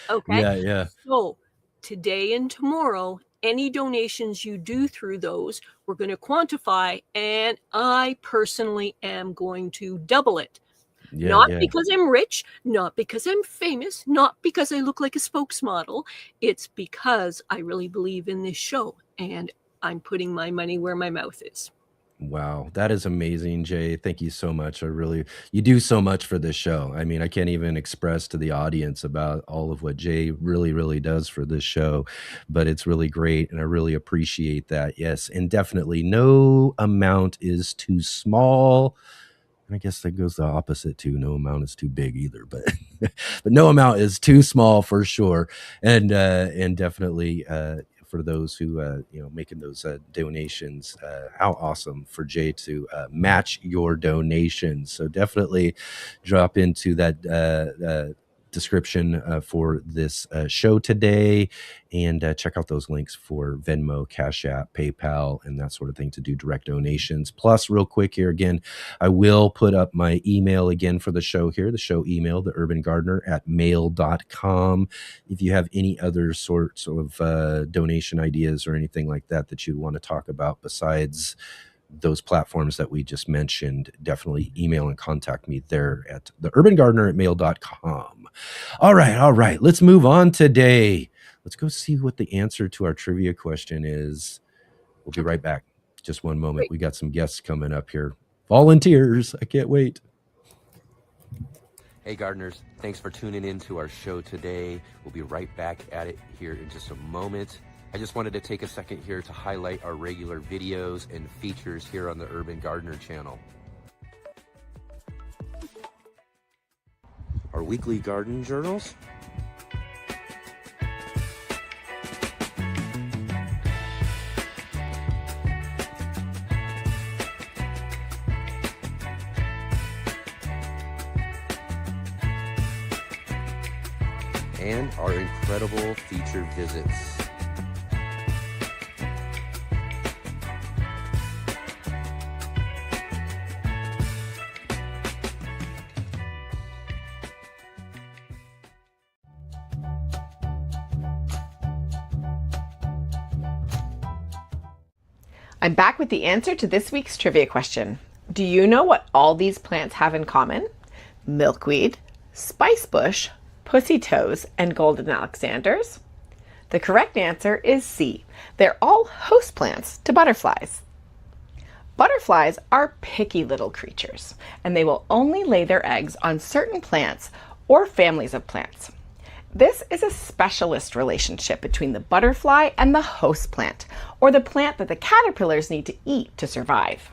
Okay. Yeah. So today and tomorrow, any donations you do through those, we're going to quantify, and I personally am going to double it. Not because I'm rich, not because I'm famous, not because I look like a spokesmodel. It's because I really believe in this show, and I'm putting my money where my mouth is. Wow, that is amazing, Jay. Thank you so much. You do so much for this show. I mean, I can't even express to the audience about all of what Jay really, really does for this show, but it's really great, and I really appreciate that. Yes, and definitely no amount is too small. And I guess that goes the opposite too. No amount is too big either, but but no amount is too small for sure. And definitely for those who making those donations, how awesome for Jay to match your donations. So definitely drop into that description for this show today, and check out those links for Venmo, Cash App, PayPal, and that sort of thing to do direct donations. Plus, real quick here again, I will put up my email again for the show here, the show email, theurbangardener@mail.com. If you have any other sorts of donation ideas or anything like that that you want to talk about besides those platforms that we just mentioned, definitely email and contact me there at theurbangardener@mail.com. All right. Let's move on today. Let's go see what the answer to our trivia question is. We'll be right back. Just one moment. Great. We got some guests coming up here. Volunteers. I can't wait. Hey, gardeners. Thanks for tuning in to our show today. We'll be right back at it here in just a moment. I just wanted to take a second here to highlight our regular videos and features here on the Urban Gardener channel. Our weekly garden journals, and our incredible featured visits. I'm back with the answer to this week's trivia question. Do you know what all these plants have in common? Milkweed, spicebush, pussy toes, and golden alexanders? The correct answer is C. They're all host plants to butterflies. Butterflies are picky little creatures, and they will only lay their eggs on certain plants or families of plants. This is a specialist relationship between the butterfly and the host plant, or the plant that the caterpillars need to eat to survive.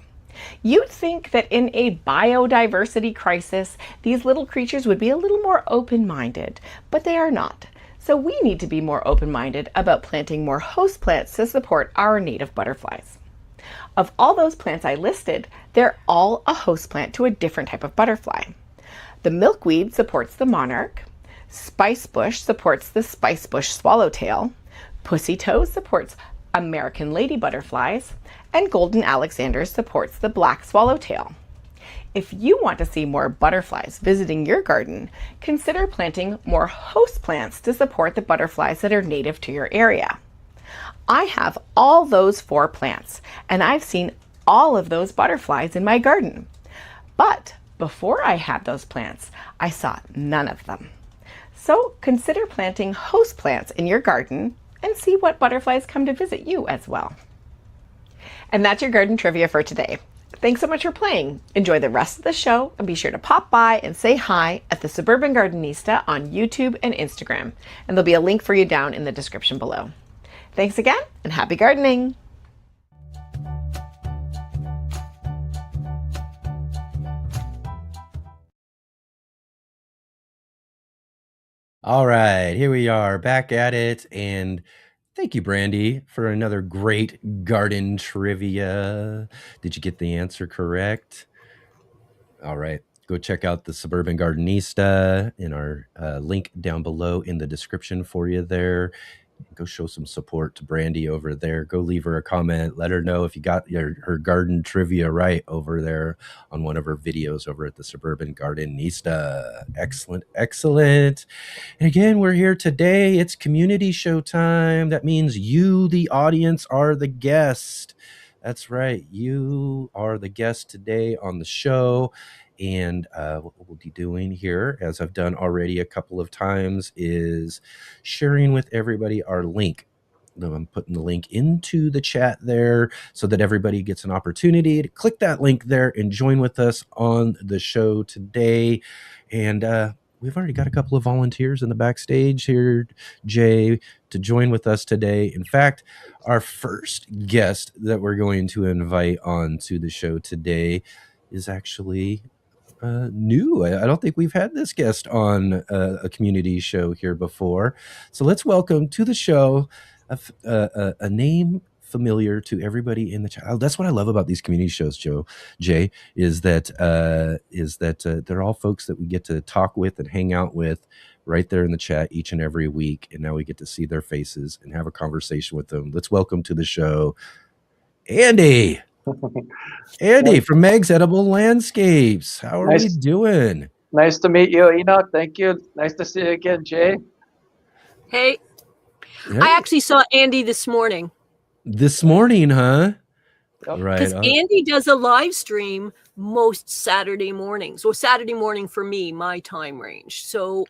You'd think that in a biodiversity crisis, these little creatures would be a little more open-minded, but they are not. So we need to be more open-minded about planting more host plants to support our native butterflies. Of all those plants I listed, they're all a host plant to a different type of butterfly. The milkweed supports the monarch, spicebush supports the spicebush swallowtail, pussy toes supports American lady butterflies, and golden alexander supports the black swallowtail. If you want to see more butterflies visiting your garden, consider planting more host plants to support the butterflies that are native to your area. I have all those 4 plants, and I've seen all of those butterflies in my garden. But before I had those plants, I saw none of them. So consider planting host plants in your garden and see what butterflies come to visit you as well. And that's your garden trivia for today. Thanks so much for playing. Enjoy the rest of the show and be sure to pop by and say hi at the Suburban Gardenista on YouTube and Instagram. And there'll be a link for you down in the description below. Thanks again and happy gardening. All right, here we are back at it, and thank you, Brandy, for another great garden trivia. Did you get the answer correct? All right, go check out the Suburban Gardenista in our link down below in the description for you there. Go show some support to Brandy over there. Go leave her a comment. Let her know if you got her garden trivia right over there on one of her videos over at the Suburban Gardenista. Excellent, excellent. And again, we're here today. It's community show time. That means you, the audience, are the guest. That's right. You are the guest today on the show. And what we'll be doing here, as I've done already a couple of times, is sharing with everybody our link. I'm putting the link into the chat there so that everybody gets an opportunity to click that link there and join with us on the show today. And we've already got a couple of volunteers in the backstage here, Jay, to join with us today. In fact, our first guest that we're going to invite on to the show today is actually new. I don't think we've had this guest on a community show here before. So let's welcome to the show a name familiar to everybody in the chat. That's what I love about these community shows, Jay, is that they're all folks that we get to talk with and hang out with right there in the chat each and every week. And now we get to see their faces and have a conversation with them. Let's welcome to the show, Andy. Andy from Meg's Edible Landscapes. How are we doing? Nice to meet you, Enoch. Thank you. Nice to see you again, Jay. Hey, Hey. I actually saw Andy this morning. This morning, huh? Yep. Right. Because Andy does a live stream most Saturday mornings, or Saturday morning for me, my time range. So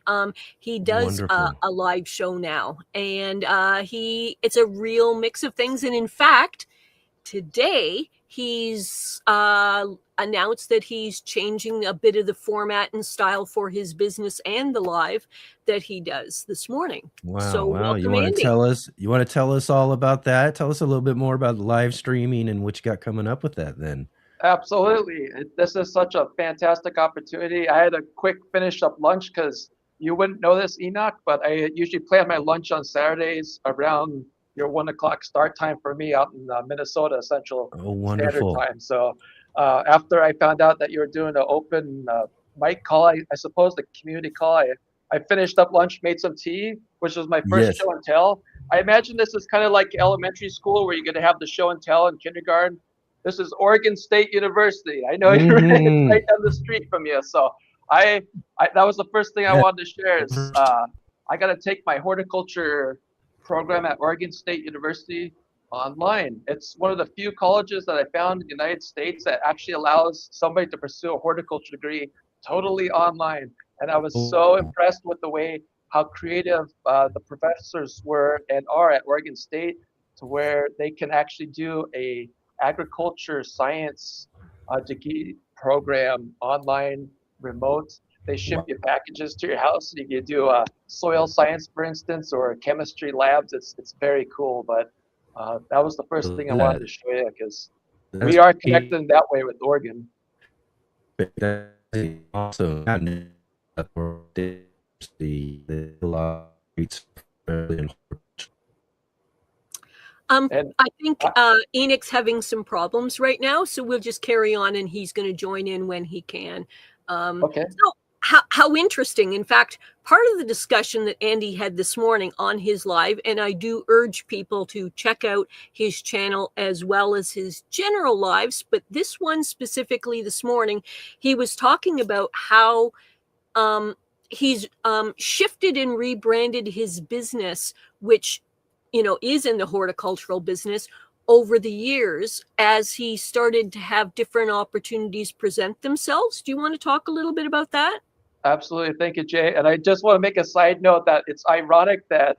he does a live show now, and it's a real mix of things. And in fact, today he's announced that he's changing a bit of the format and style for his business and the live that he does this morning. Wow. So welcome, You want Andy. to tell us all about that? Tell us a little bit more about live streaming and what you got coming up with that then. Absolutely. This is such a fantastic opportunity. I had a quick finish up lunch because you wouldn't know this, Enoch, but I usually plan my lunch on Saturdays around your 1 o'clock start time for me out in Minnesota Central Standard Time. So after I found out that you were doing an open mic call, I suppose the community call, I finished up lunch, made some tea, which was my first show and tell. I imagine this is kind of like elementary school where you're going to have the show and tell in kindergarten. This is Oregon State University. I know you're right down the street from you. So I that was the first thing I wanted to share is I got to take my horticulture program at Oregon State University online. It's one of the few colleges that I found in the United States that actually allows somebody to pursue a horticulture degree totally online. And I was so impressed with the way how creative the professors were and are at Oregon State, to where they can actually do a agriculture science degree program online, remote. They ship you packages to your house. You can do soil science, for instance, or chemistry labs. It's very cool. But that was the first thing I wanted to show you, because we are connected in that way with Oregon. Awesome. I think Enoch's having some problems right now, so we'll just carry on, and he's going to join in when he can. Okay. So how interesting. In fact, part of the discussion that Andy had this morning on his live, and I do urge people to check out his channel as well as his general lives, but this one specifically this morning, he was talking about how he's shifted and rebranded his business, which is in the horticultural business, over the years as he started to have different opportunities present themselves. Do you want to talk a little bit about that? Absolutely. Thank you, Jay. And I just want to make a side note that it's ironic that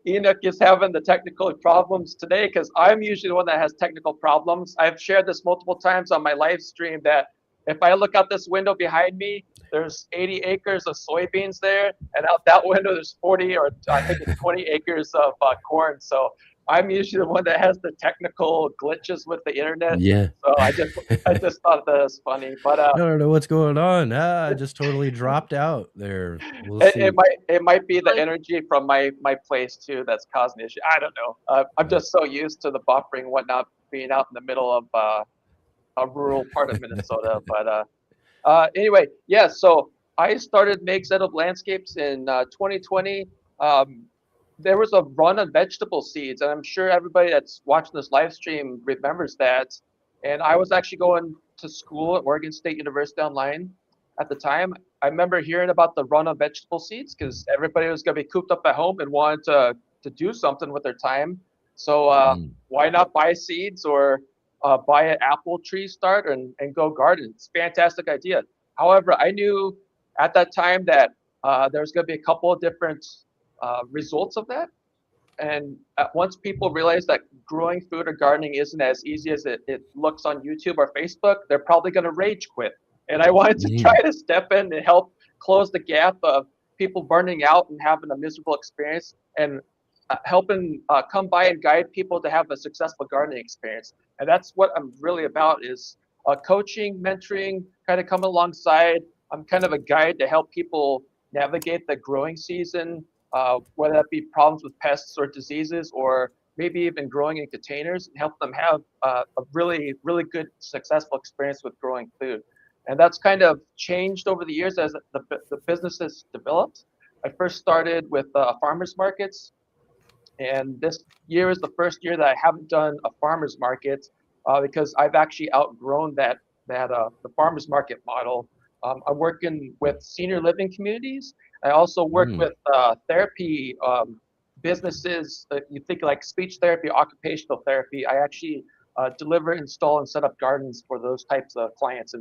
Enoch is having the technical problems today, because I'm usually the one that has technical problems. I've shared this multiple times on my live stream that if I look out this window behind me, there's 80 acres of soybeans there, and out that window there's 40 or I think it's 20 acres of corn. So I'm usually the one that has the technical glitches with the internet. Yeah. So I just thought that was funny. But I don't know what's going on. I just totally dropped out there. We'll see. It might be the energy from my place too that's causing the issue. I don't know. I'm just so used to the buffering and whatnot being out in the middle of a rural part of Minnesota. But anyway, yeah. So I started Meg's Edible Landscapes in 2020. There was a run on vegetable seeds, and I'm sure everybody that's watching this live stream remembers that. And I was actually going to school at Oregon State University online at the time. I remember hearing about the run on vegetable seeds because everybody was going to be cooped up at home and wanted to do something with their time. So why not buy seeds or buy an apple tree start and go garden? It's a fantastic idea. However, I knew at that time that there was going to be a couple of different results of that. And once people realize that growing food or gardening isn't as easy as it looks on YouTube or Facebook, they're probably going to rage quit. And I wanted to try to step in and help close the gap of people burning out and having a miserable experience, and helping come by and guide people to have a successful gardening experience. And that's what I'm really about, is coaching, mentoring, kind of come alongside. I'm kind of a guide to help people navigate the growing season, whether that be problems with pests or diseases, or maybe even growing in containers, and help them have a really, really good, successful experience with growing food. And that's kind of changed over the years as the business has developed. I first started with farmers markets, and this year is the first year that I haven't done a farmers market because I've actually outgrown the farmers market model. I'm working with senior living communities. I also work Mm. with therapy businesses. You think like speech therapy, occupational therapy. I actually deliver, install, and set up gardens for those types of clients.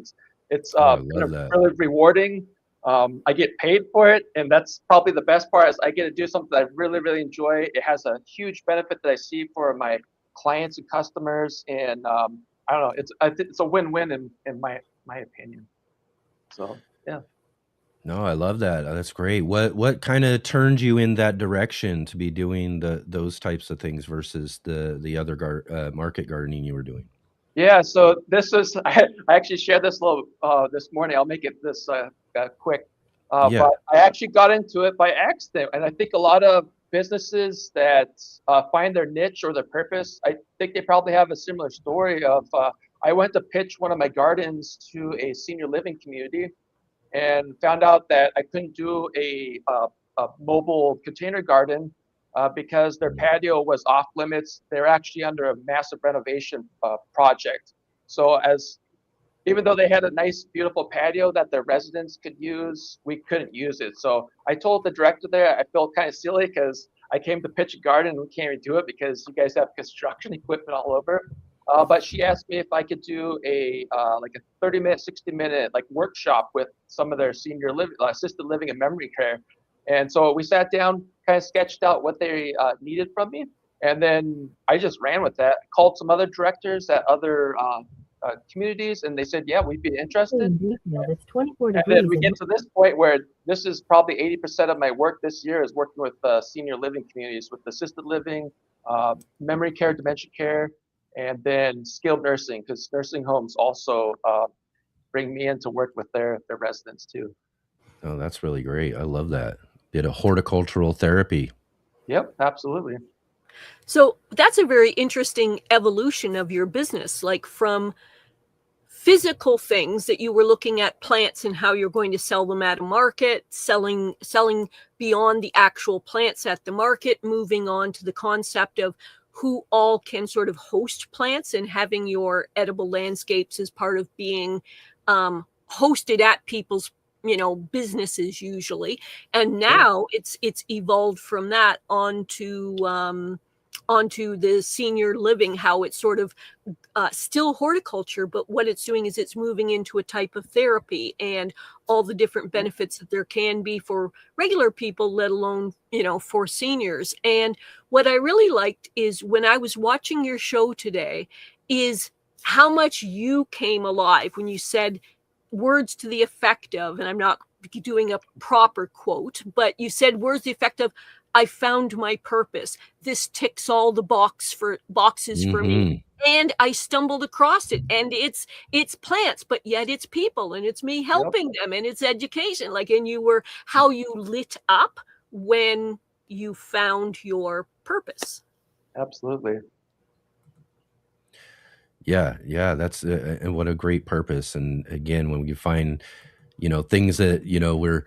It's Oh, I kind love of that. really rewarding. I get paid for it, and that's probably the best part. Is I get to do something that I really, really enjoy. It has a huge benefit that I see for my clients and customers, and I don't know. It's a win-win in my opinion. So yeah. No, I love that. That's great. What kind of turned you in that direction to be doing those types of things versus the other market gardening you were doing? Yeah, so this is I actually shared this little this morning. I'll make it this quick, Yeah. but I actually got into it by accident, and I think a lot of businesses that find their niche or their purpose, I think they probably have a similar story of I went to pitch one of my gardens to a senior living community, and found out that I couldn't do a mobile container garden because their Mm. patio was off limits. They're actually under a massive renovation project. So as even though they had a nice, beautiful patio that their residents could use, we couldn't use it. So I told the director there, I felt kind of silly because I came to pitch a garden and we can't even do it because you guys have construction equipment all over. But she asked me if I could do a like a 30-minute, 60-minute like workshop with some of their senior living, assisted living and memory care. And so we sat down, kind of sketched out what they needed from me, and then I just ran with that. Called some other directors at other communities, and they said, "Yeah, we'd be interested." It's 24 And then degrees we and get to this point where this is probably 80% of my work this year is working with senior living communities, with assisted living, memory care, dementia care, and then skilled nursing, because nursing homes also bring me in to work with their residents too. Oh, that's really great. I love that. Did a horticultural therapy. Yep, absolutely. So that's a very interesting evolution of your business, like from physical things that you were looking at plants and how you're going to sell them at a market, selling beyond the actual plants at the market, moving on to the concept of who all can sort of host plants and having your edible landscapes as part of being hosted at people's businesses usually. And now it's evolved from that onto the senior living, how it's sort of still horticulture, but what it's doing is it's moving into a type of therapy and all the different benefits that there can be for regular people, let alone, for seniors. And what I really liked is when I was watching your show today is how much you came alive when you said words to the effect of, and I'm not doing a proper quote, but you said words to the effect of, I found my purpose. This ticks all the boxes for me. And I stumbled across it, and it's plants, but yet it's people, and it's me helping them, and it's education. And how you lit up when you found your purpose. Absolutely. Yeah, that's and what a great purpose. And again, when you find, things that, we're,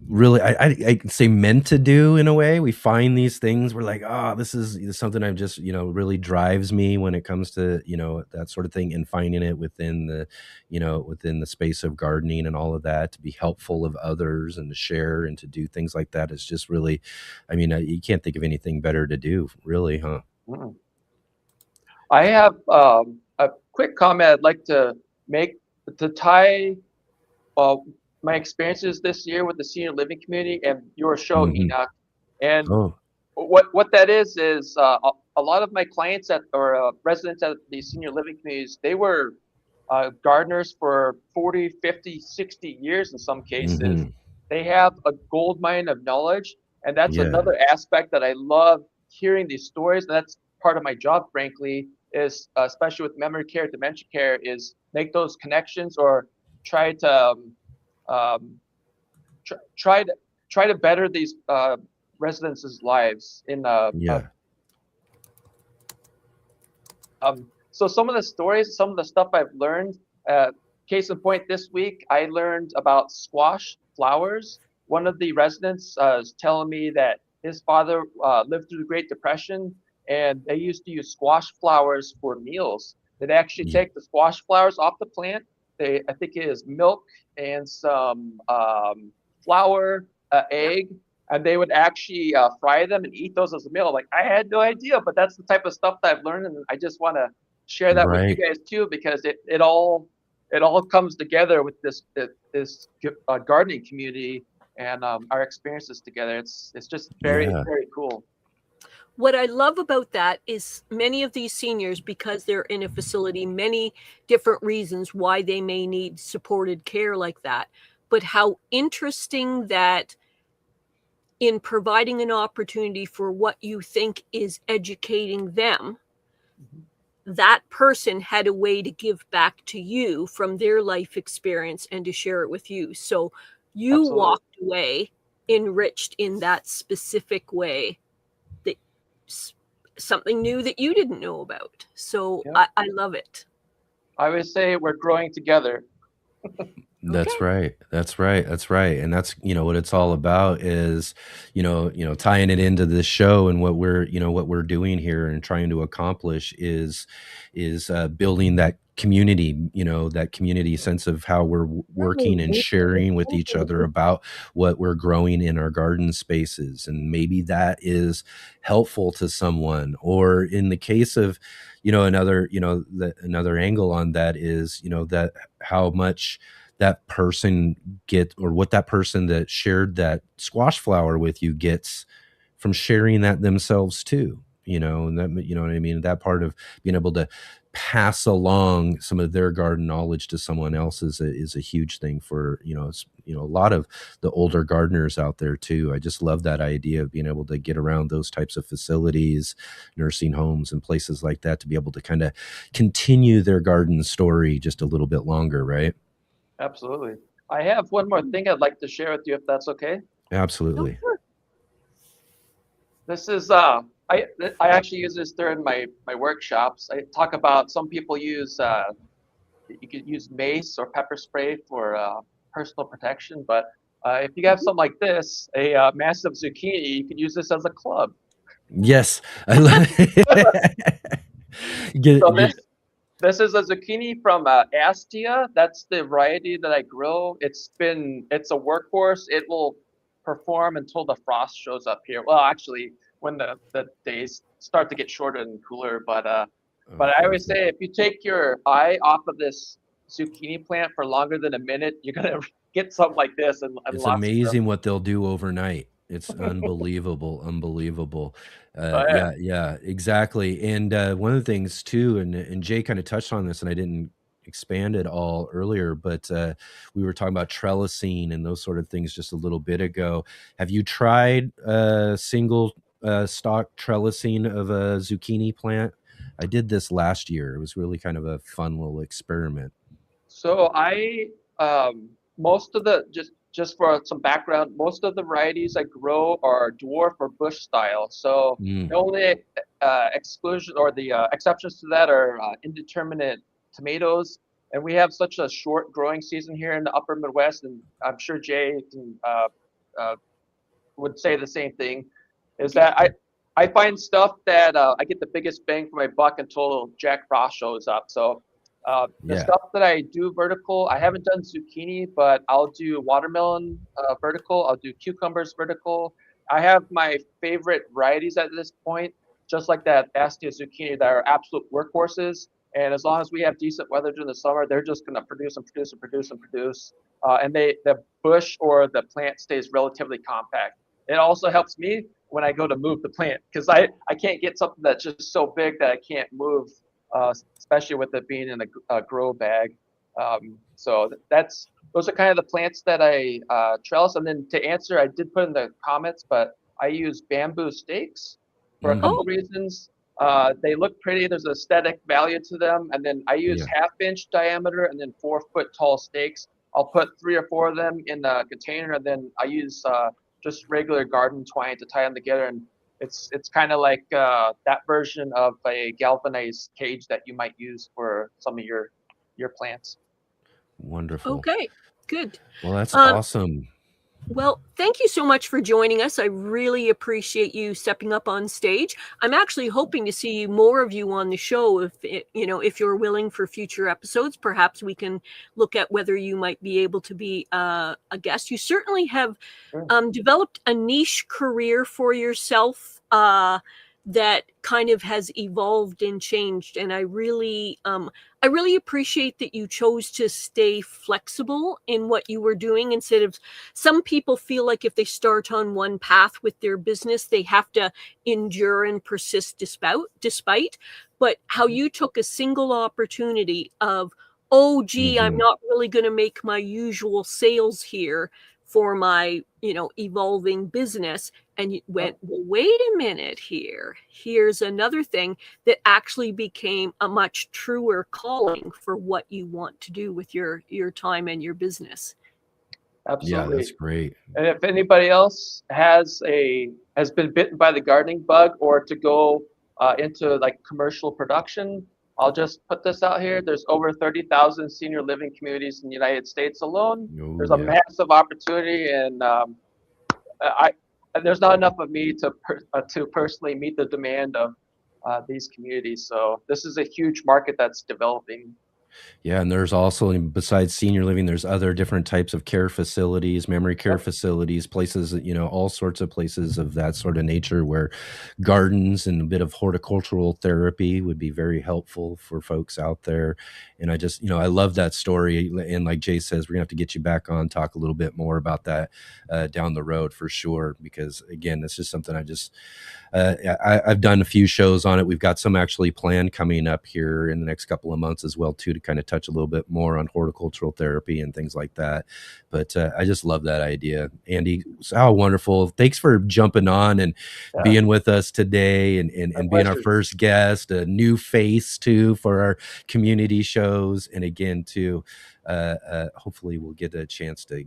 really, I can say meant to do in a way. We find these things, we're like, oh, this is something I've just, really drives me when it comes to, that sort of thing, and finding it within the space of gardening and all of that, to be helpful of others and to share and to do things like that is just really, you can't think of anything better to do, really, huh? Mm. I have a quick comment I'd like to make to tie my experiences this year with the senior living community and your show, Mhm. Enoch. And Oh. what that is a lot of my clients or residents at these senior living communities, they were gardeners for 40, 50, 60 years in some cases. Mhm. They have a gold mine of knowledge. And that's Yeah. another aspect that I love hearing these stories. And that's part of my job, frankly, is especially with memory care, dementia care, is make those connections or try to um, try to better these residents' lives in Yeah. so some of the stories, some of the stuff I've learned, Case in point, this week I learned about squash flowers. One of the residents is telling me that his father lived through the Great Depression, and they used to use squash flowers for meals. They'd actually Ye- take the squash flowers off the plant. I think it is milk and some flour, egg, and they would actually fry them and eat those as a meal. Like, I had no idea, but that's the type of stuff that I've learned, and I just want to share that with you Right. guys too, because it all comes together with this gardening community and our experiences together. It's just very, Yeah. very cool. What I love about that is many of these seniors, because they're in a facility, many different reasons why they may need supported care like that, but how interesting that in providing an opportunity for what you think is educating them, that person had a way to give back to you from their life experience and to share it with you. So you Absolutely. walked away enriched in that specific way, that something new that you didn't know about. So Yeah. I love it. I always say we're growing together. That's Okay. right. That's right. That's right. And that's, what it's all about is, tying it into this show and what we're doing here and trying to accomplish is building that community, that community sense of how we're working and sharing with each other about what we're growing in our garden spaces. And maybe that is helpful to someone, or in the case of, another angle on that is, that how much that person or what that person that shared that squash flower with you gets from sharing that themselves too, and that, what I mean? That part of being able to pass along some of their garden knowledge to someone else is a huge thing for, a lot of the older gardeners out there too. I just love that idea of being able to get around those types of facilities, nursing homes and places like that, to be able to kind of continue their garden story just a little bit longer, right? Absolutely. I have one more thing I'd like to share with you, if that's okay. Absolutely. This is I actually use this during my workshops. I talk about some people use you could use mace or pepper spray for personal protection, but if you have something like this, a massive zucchini, you could use this as a club. Yes. I love So get, this is a zucchini from Astia. That's the variety that I grow. It's a workhorse. It will perform until the frost shows up here. Well, actually, when the days start to get shorter and cooler. But I always say, if you take your eye off of this zucchini plant for longer than a minute, you're gonna get something like this and it's lots of growth. amazing what they'll do overnight. It's unbelievable, unbelievable. Yeah. Yeah, exactly. And one of the things too, and Jay kind of touched on this, and I didn't expand it all earlier, but we were talking about trellising and those sort of things just a little bit ago. Have you tried single stock trellising of a zucchini plant? I did this last year. It was really kind of a fun little experiment. So most of the just for some background, most of the varieties I grow are dwarf or bush style. So Mm, the only exclusion or the exceptions to that are indeterminate tomatoes. And we have such a short growing season here in the upper Midwest, and I'm sure Jay uh, would say the same thing, is that I find stuff that I get the biggest bang for my buck until Jack Frost shows up. So the yeah. stuff that I do vertical, I haven't done zucchini, but I'll do watermelon vertical. I'll do cucumbers vertical. I have my favorite varieties at this point, just like that Astia zucchini, that are absolute workhorses. And as long as we have decent weather during the summer, they're just going to produce and produce and produce and produce. And the bush or the plant stays relatively compact. It also helps me when I go to move the plant, because I can't get something that's just so big that I can't move, especially with it being in a grow bag. So those are kind of the plants that I trellis. And then to answer, I did put in the comments, but I use bamboo stakes for a Mhm. couple reasons. They look pretty. There's aesthetic value to them. And then I use Yeah. half-inch diameter and then 4-foot tall stakes. I'll put 3 or 4 of them in the container, and then I use just regular garden twine to tie them together. And it's kind of like that version of a galvanized cage that you might use for some of your plants. Wonderful. Okay, good. Well, that's Um, awesome. Well, thank you so much for joining us. I really appreciate you stepping up on stage. I'm actually hoping to see more of you on the show if you're willing for future episodes. Perhaps we can look at whether you might be able to be a guest. You certainly have developed a niche career for yourself that kind of has evolved and changed, and I really appreciate that you chose to stay flexible in what you were doing instead of, some people feel like if they start on one path with their business, they have to endure and persist despite. But how you took a single opportunity of, oh, gee, I'm not really going to make my usual sales here for my, evolving business. And you went, well, wait a minute here. Here's another thing that actually became a much truer calling for what you want to do with your time and your business. Absolutely. Yeah, that's great. And if anybody else has been bitten by the gardening bug, or to go into like commercial production, I'll just put this out here. There's over 30,000 senior living communities in the United States alone. Oh, There's a yeah. massive opportunity, and there's not enough of me to personally meet the demand of these communities. So this is a huge market that's developing. Yeah, and there's also, besides senior living, there's other different types of care facilities, memory care facilities, places, all sorts of places of that sort of nature where gardens and a bit of horticultural therapy would be very helpful for folks out there. And I just, I love that story. And like Jay says, we're gonna have to get you back on, talk a little bit more about that down the road for sure. Because again, this is something I've done a few shows on it. We've got some actually planned coming up here in the next couple of months as well, too, to kind of touch a little bit more on horticultural therapy and things like that. But I just love that idea. Andy, how wonderful. Thanks for jumping on and being with us today and being our first guest, a new face, too, for our community shows. And again, too, hopefully we'll get a chance to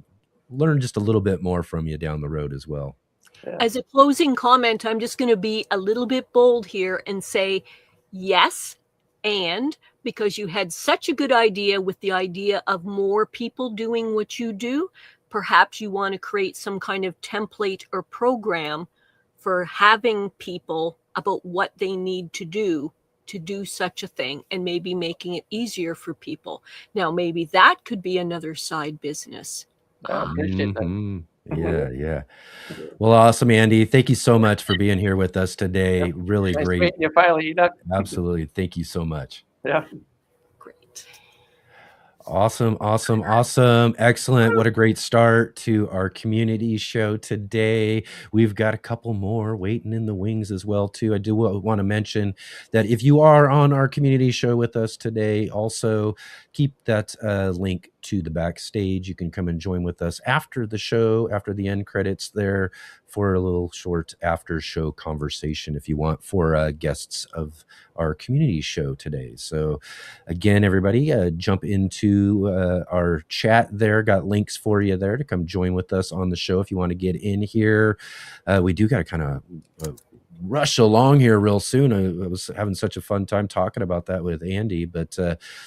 learn just a little bit more from you down the road as well. As a closing comment, I'm just going to be a little bit bold here and say yes, and because you had such a good idea with the idea of more people doing what you do, perhaps you want to create some kind of template or program for having people about what they need to do such a thing, and maybe making it easier for people. Now, maybe that could be another side business. I appreciate that. Yeah. Well, awesome, Andy. Thank you so much for being here with us today. Really Nice great. meeting you finally, Enoch. Absolutely. Thank you so much. Yeah. Great. Awesome. Excellent. What a great start to our community show today. We've got a couple more waiting in the wings as well, too. I do want to mention that if you are on our community show with us today, also keep that link to the backstage. You can come and join with us after the show, after the end credits there, for a little short after show conversation if you want, for guests of our community show today. So again, everybody, jump into our chat there. Got links for you there to come join with us on the show if you want to get in here. We do got to kind of rush along here real soon. I was having such a fun time talking about that with Andy, but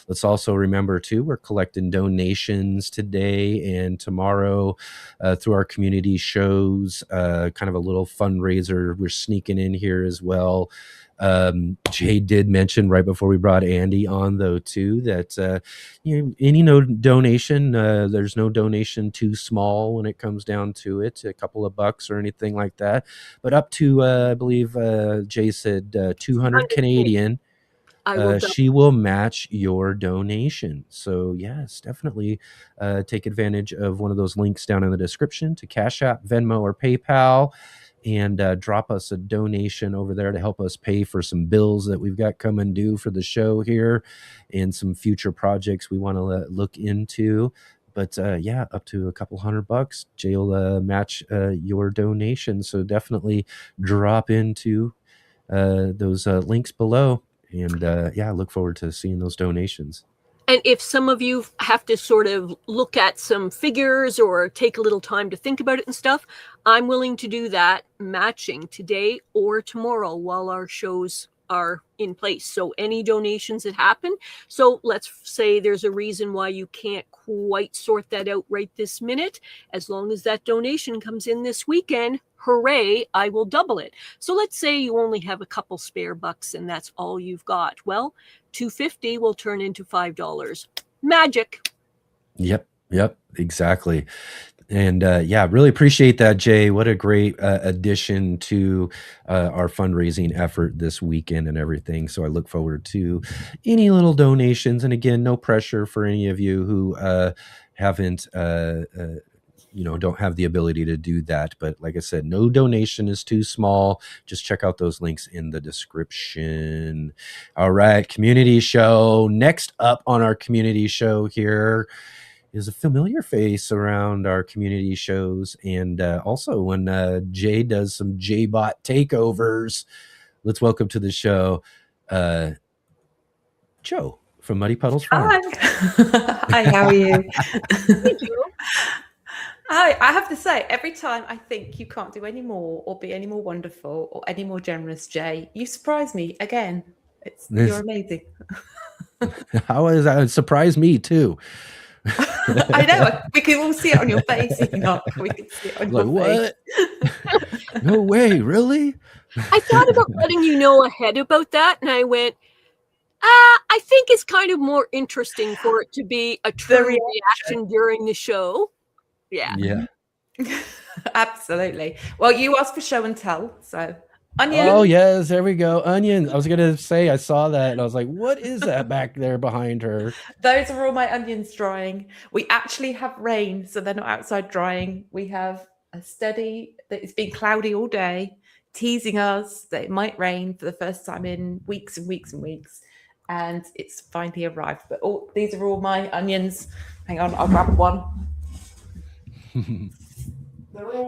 let's also remember too, we're collecting donations today and tomorrow through our community shows, kind of a little fundraiser we're sneaking in here as well. Jay did mention right before we brought Andy on, though, too, that any donation, there's no donation too small when it comes down to it, a couple of bucks or anything like that, but up to I believe Jay said 200 Canadian. She will match your donation. So yes, definitely take advantage of one of those links down in the description to Cash App, Venmo, or PayPal, and drop us a donation over there to help us pay for some bills that we've got coming due for the show here and some future projects we want to look into. But yeah, up to a couple $100, Jay will match your donation. So definitely drop into those links below. And yeah, I look forward to seeing those donations. And if some of you have to sort of look at some figures or take a little time to think about it and stuff, I'm willing to do that matching today or tomorrow while our shows are in place. So any donations that happen, so let's say there's a reason why you can't quite sort that out right this minute, as long as that donation comes in this weekend, hooray, I will double it. So let's say you only have a couple spare bucks and that's all you've got. Well, $2.50 will turn into $5. Magic. Yep, exactly. And yeah, really appreciate that, Jay. What a great addition to our fundraising effort this weekend and everything. So I look forward to any little donations. And again, no pressure for any of you who haven't, don't have the ability to do that. But like I said, no donation is too small. Just check out those links in the description. All right, community show. Next up on our community show here is a familiar face around our community shows, and also when Jay does some J-Bot takeovers. Let's welcome to the show Joe from Muddy Puddles Farm. Hi, how are you? I have to say, every time I think you can't do any more or be any more wonderful or any more generous, Jay, you surprise me again. You're amazing. How is that? It surprised me too. I know. We can all see it on your face. We can see it on your face. What? No way, really? I thought about letting you know ahead about that, and I went, I think it's kind of more interesting for it to be a true reaction during the show. Yeah. Absolutely. Well, you asked for show and tell, so onion. Oh yes, there we go. Onion. I was gonna say I saw that and I was like, what is that back there behind her? Those are all my onions drying. We actually have rain, so they're not outside drying. We have a steady that it's been cloudy all day, teasing us that it might rain for the first time in weeks and weeks and weeks. And it's finally arrived. But these are all my onions. Hang on, I'll grab one. They're all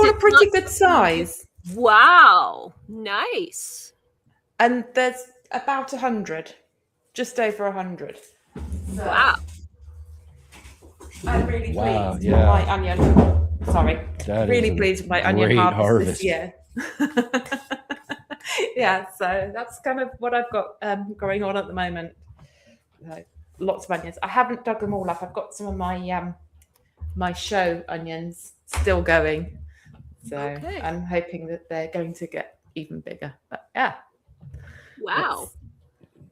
a pretty good size. Wow, nice. And there's about 100, just over 100. So wow. I'm really pleased with my onion. Sorry, really pleased with my onion harvest this year. Yeah, so that's kind of what I've got going on at the moment. Lots of onions. I haven't dug them all up. I've got some of my my show onions still going. So I'm hoping that they're going to get even bigger. But yeah. Wow.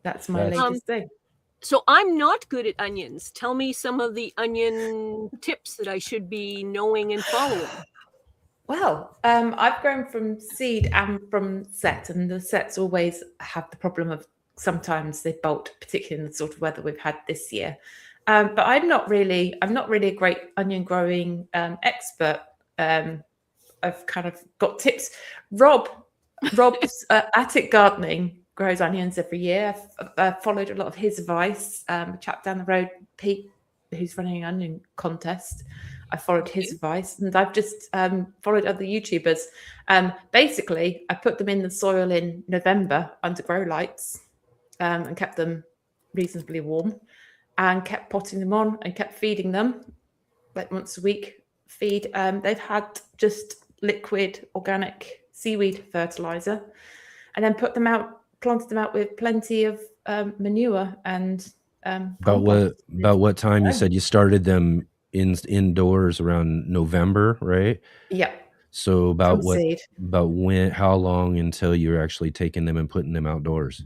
That's my latest thing. So I'm not good at onions. Tell me some of the onion tips that I should be knowing and following. Well, I've grown from seed and from set, and the sets always have the problem of sometimes they bolt, particularly in the sort of weather we've had this year. But I'm not really a great onion growing expert. I've kind of got tips. Rob's attic gardening grows onions every year. I've followed a lot of his advice. A chap down the road, Pete, who's running an onion contest. I followed his advice, and I've just followed other YouTubers. Basically, I put them in the soil in November under grow lights and kept them reasonably warm and kept potting them on and kept feeding them like once a week feed. They've had just liquid organic seaweed fertilizer and then planted them out with plenty of manure and about what time you said you started them indoors around November, right? Yeah. So how long until you're actually taking them and putting them outdoors?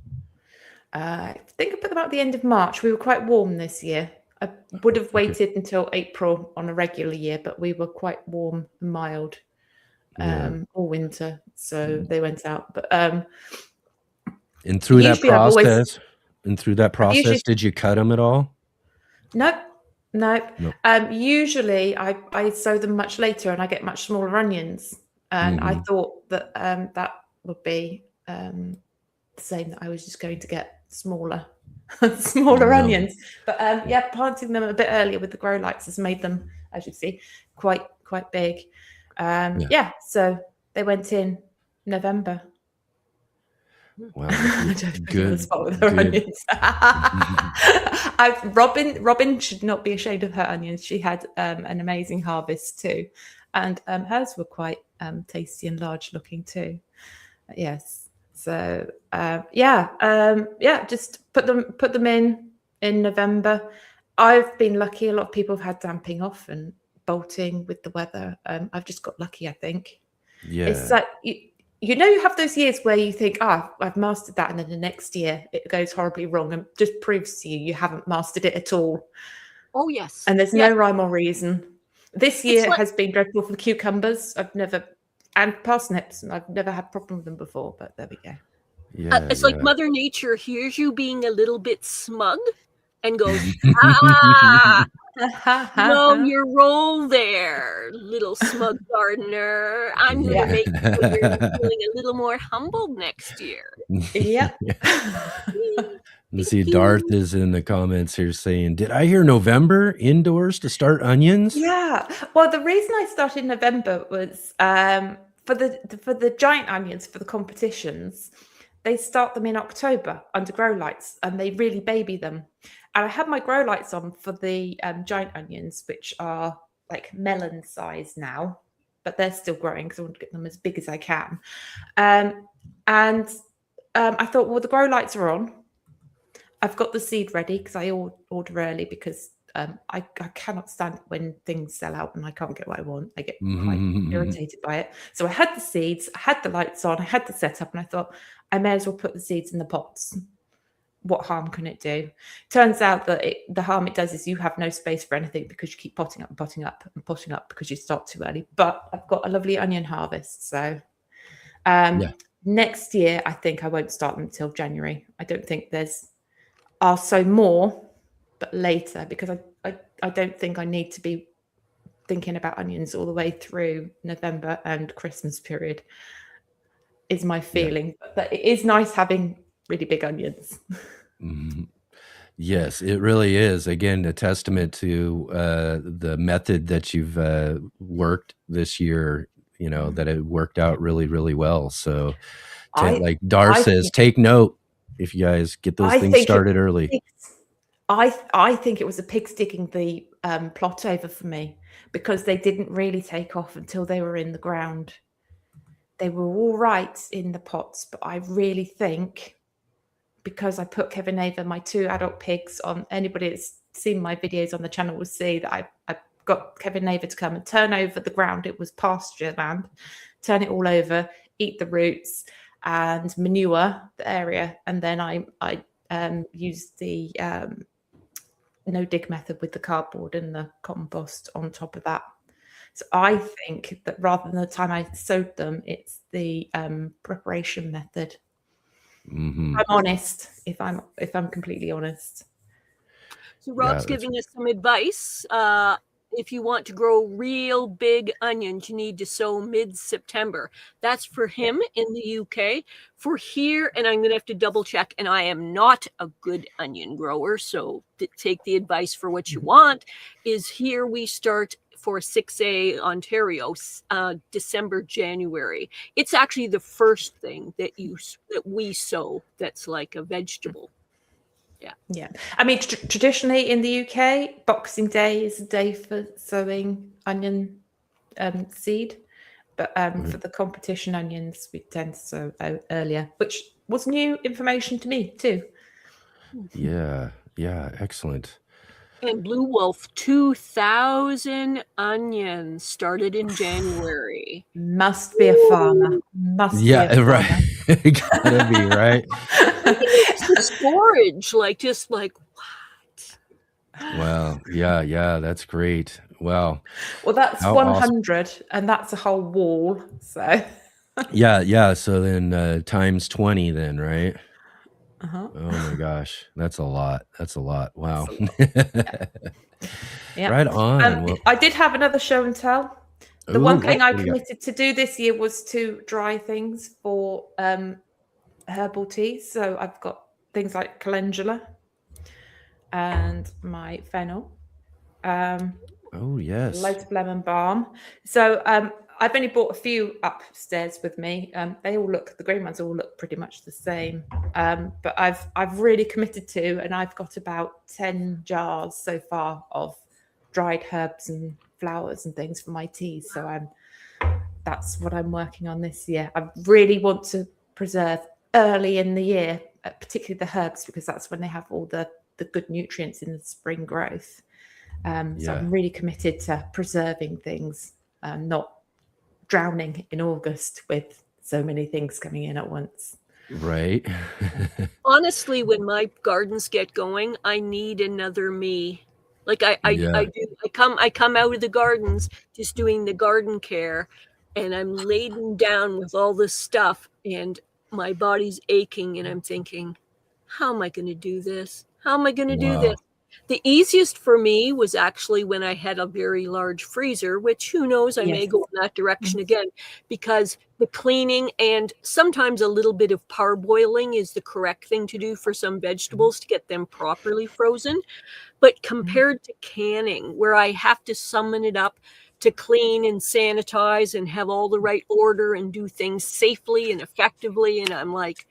I think I put them out at the end of March. We were quite warm this year. I would have waited until April on a regular year, but we were quite warm and mild all winter, so they went out. But and through that process, did you cut them at all? Nope. Usually I sow them much later and I get much smaller onions. And I thought that that would be saying that I was just going to get smaller onions. But planting them a bit earlier with the grow lights has made them, as you see, quite big. So they went in November. Wow, good. Robin should not be ashamed of her onions. She had an amazing harvest too, and hers were quite tasty and large looking too. Yes, So just put them in November. I've been lucky. A lot of people have had damping off and bolting with the weather. I've just got lucky, I think. Yeah. It's like you have those years where you think, I've mastered that, and then the next year it goes horribly wrong and just proves to you haven't mastered it at all. Oh yes. And there's no rhyme or reason. This year has been dreadful for cucumbers. And parsnips, and I've never had a problem with them before, but there we go. Yeah, it's like Mother Nature hears you being a little bit smug and goes, know your role there, little smug gardener. I'm going to make sure you're feeling a little more humbled next year. Yep. Let's see, Darth is in the comments here saying, did I hear November indoors to start onions? Yeah. Well, the reason I started in November was for the giant onions, for the competitions, they start them in October under grow lights, and they really baby them. And I had my grow lights on for the giant onions, which are like melon size now, but they're still growing because I want to get them as big as I can. I thought, well, the grow lights are on. I've got the seed ready because I order early because I cannot stand when things sell out and I can't get what I want. I get quite irritated by it. So I had the seeds, I had the lights on, I had the setup, and I thought I may as well put the seeds in the pots. What harm can it do? Turns out that the harm it does is you have no space for anything because you keep potting up and potting up and potting up because you start too early. But I've got a lovely onion harvest. So next year, I think I won't start them until January. I don't think I'll sow more, but later, because I don't think I need to be thinking about onions all the way through November and Christmas period, is my feeling. But it is nice having really big onions. Yes, it really is. Again, a testament to the method that you've worked this year, that it worked out really, really well. So like Dar says, take note if you guys get those things started early. I think it was the pigs digging the plot over for me, because they didn't really take off until they were in the ground. They were all right in the pots, but I really think because I put Kevin Ava, my 2 adult pigs, on. Anybody that's seen my videos on the channel will see that I got Kevin Ava to come and turn over the ground. It was pasture land. Turn it all over, eat the roots and manure the area. And then I used the no dig method with the cardboard and the compost on top of that. So I think that rather than the time I sowed them, it's the preparation method. I'm honest, if I'm completely honest. So Rob's giving us some advice. If you want to grow real big onions, you need to sow mid-September. That's for him in the UK. For here, and I'm going to have to double check, and I am not a good onion grower, so take the advice for what you want, is here we start for 6A Ontario, December, January. It's actually the first thing that we sow that's like a vegetable. Yeah. I mean, traditionally in the UK, Boxing Day is a day for sowing onion seed. But for the competition onions, we tend to sow earlier, which was new information to me too. Yeah. Excellent. And Blue Wolf, 2,000 onions started in January. Must be a farmer. Must be a farmer. Right. Gotta be, right? Storage, just like what? Wow. Yeah, that's great. Wow. Well, that's how 100, awesome. And that's a whole wall. So yeah. So then times 20 then, right? Uh-huh. Oh my gosh, that's a lot. Wow. Yeah. Right on. Well, I did have another show and tell. The one thing I committed to do this year was to dry things for herbal teas. So I've got things like calendula and my fennel. Oh yes. Loads of lemon balm. So I've only bought a few upstairs with me. The green ones all look pretty much the same. But I've really committed to, and I've got about 10 jars so far of dried herbs and flowers and things for my teas. So that's what I'm working on this year. I really want to preserve early in the year, particularly the herbs, because that's when they have all the good nutrients in the spring growth. So I'm really committed to preserving things, not drowning in August with so many things coming in at once. Right. Honestly, when my gardens get going, I need another me. Like I do. I come out of the gardens just doing the garden care, and I'm laden down with all this stuff, and my body's aching, and I'm thinking, how am I going to do this? How am I going to do this? The easiest for me was actually when I had a very large freezer, which who knows, I may go in that direction again, because the cleaning and sometimes a little bit of parboiling is the correct thing to do for some vegetables to get them properly frozen. But compared to canning, where I have to summon it up to clean and sanitize and have all the right order and do things safely and effectively, and I'm like,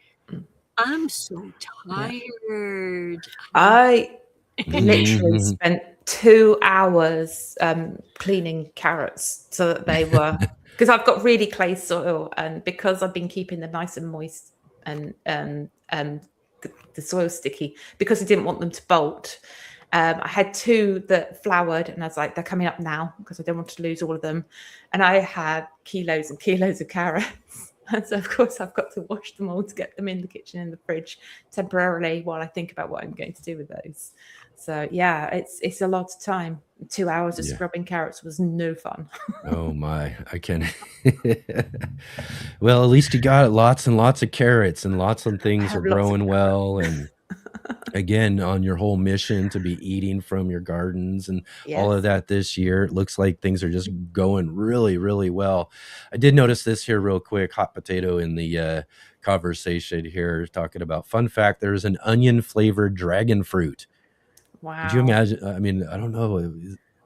I'm so tired. I literally spent 2 hours cleaning carrots so that they were, because I've got really clay soil, and because I've been keeping them nice and moist and the soil sticky, because I didn't want them to bolt. I had 2 that flowered, and I was like, they're coming up now because I don't want to lose all of them. And I had kilos and kilos of carrots. And so, of course, I've got to wash them all to get them in the kitchen and the fridge temporarily while I think about what I'm going to do with those. So, yeah, it's a lot of time. 2 hours of scrubbing carrots was no fun. Oh, my. I can. Well, at least you got lots and lots of carrots, and lots of things are growing well. And again, on your whole mission to be eating from your gardens and all of that this year, it looks like things are just going really, really well. I did notice this here real quick, hot potato in the conversation here, talking about, fun fact, there's an onion flavored dragon fruit. Wow. Could you imagine? I mean, I don't know.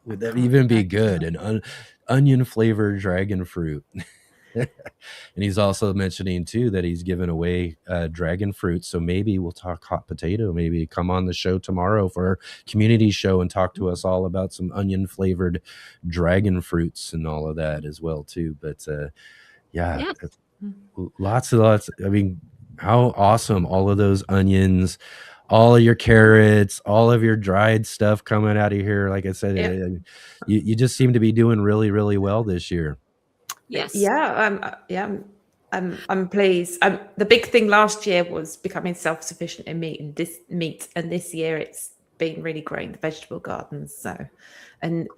Would that even be good? An onion flavored dragon fruit. And he's also mentioning too that he's giving away dragon fruit. So maybe we'll talk hot potato. Maybe come on the show tomorrow for our community show and talk to us all about some onion flavored dragon fruits and all of that as well too. But lots. I mean, how awesome! All of those onions, all of your carrots, all of your dried stuff coming out of here. Like I said, you just seem to be doing really, really well this year. Yes. I'm pleased. The big thing last year was becoming self-sufficient in meat, and this year it's been really growing the vegetable gardens. So, and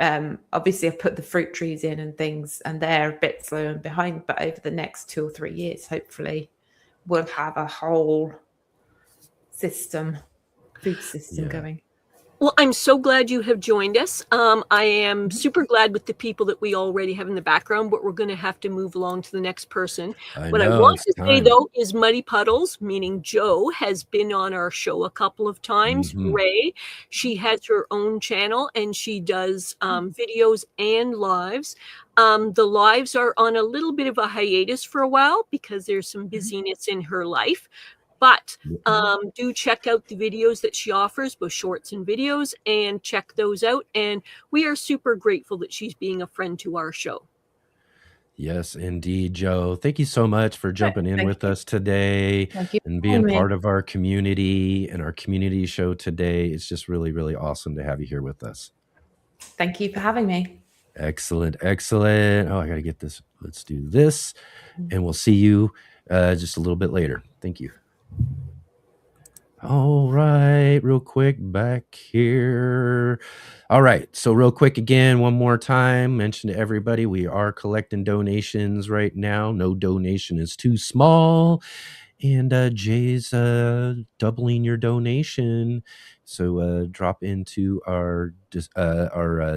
obviously I've put the fruit trees in and things, and they're a bit slow and behind. But over the next 2 or 3 years, hopefully, we'll have a whole food system going. Well, I'm so glad you have joined us. I am super glad with the people that we already have in the background, but we're going to have to move along to the next person. What I want to say, though, is Muddy Puddles, meaning Joe, has been on our show a couple of times. Ray, she has her own channel, and she does videos and lives. The lives are on a little bit of a hiatus for a while because there's some busyness in her life. But do check out the videos that she offers, both shorts and videos, and check those out. And we are super grateful that she's being a friend to our show. Yes, indeed, Joe. Thank you so much for jumping in with us today and being part of our community and our community show today. It's just really, really awesome to have you here with us. Thank you for having me. Excellent, excellent. Oh, I got to get this. Let's do this. And we'll see you just a little bit later. Thank you. All right, real quick back here. All right, so real quick again, one more time, mention to everybody, we are collecting donations right now. No donation is too small. And Jay's doubling your donation. So drop into our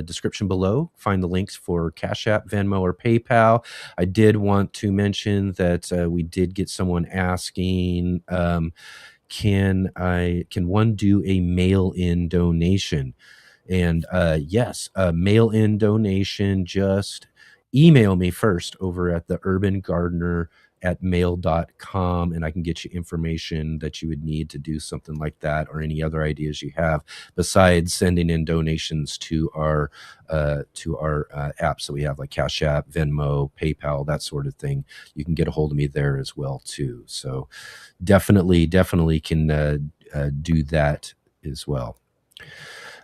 description below. Find the links for Cash App, Venmo, or PayPal. I did want to mention that we did get someone asking, can one do a mail-in donation? And yes, a mail-in donation, just email me first over at the Urban Gardener mail.com, and I can get you information that you would need to do something like that, or any other ideas you have besides sending in donations to our apps. So we have like Cash App, Venmo, PayPal, that sort of thing. You can get a hold of me there as well too. So definitely can do that as well.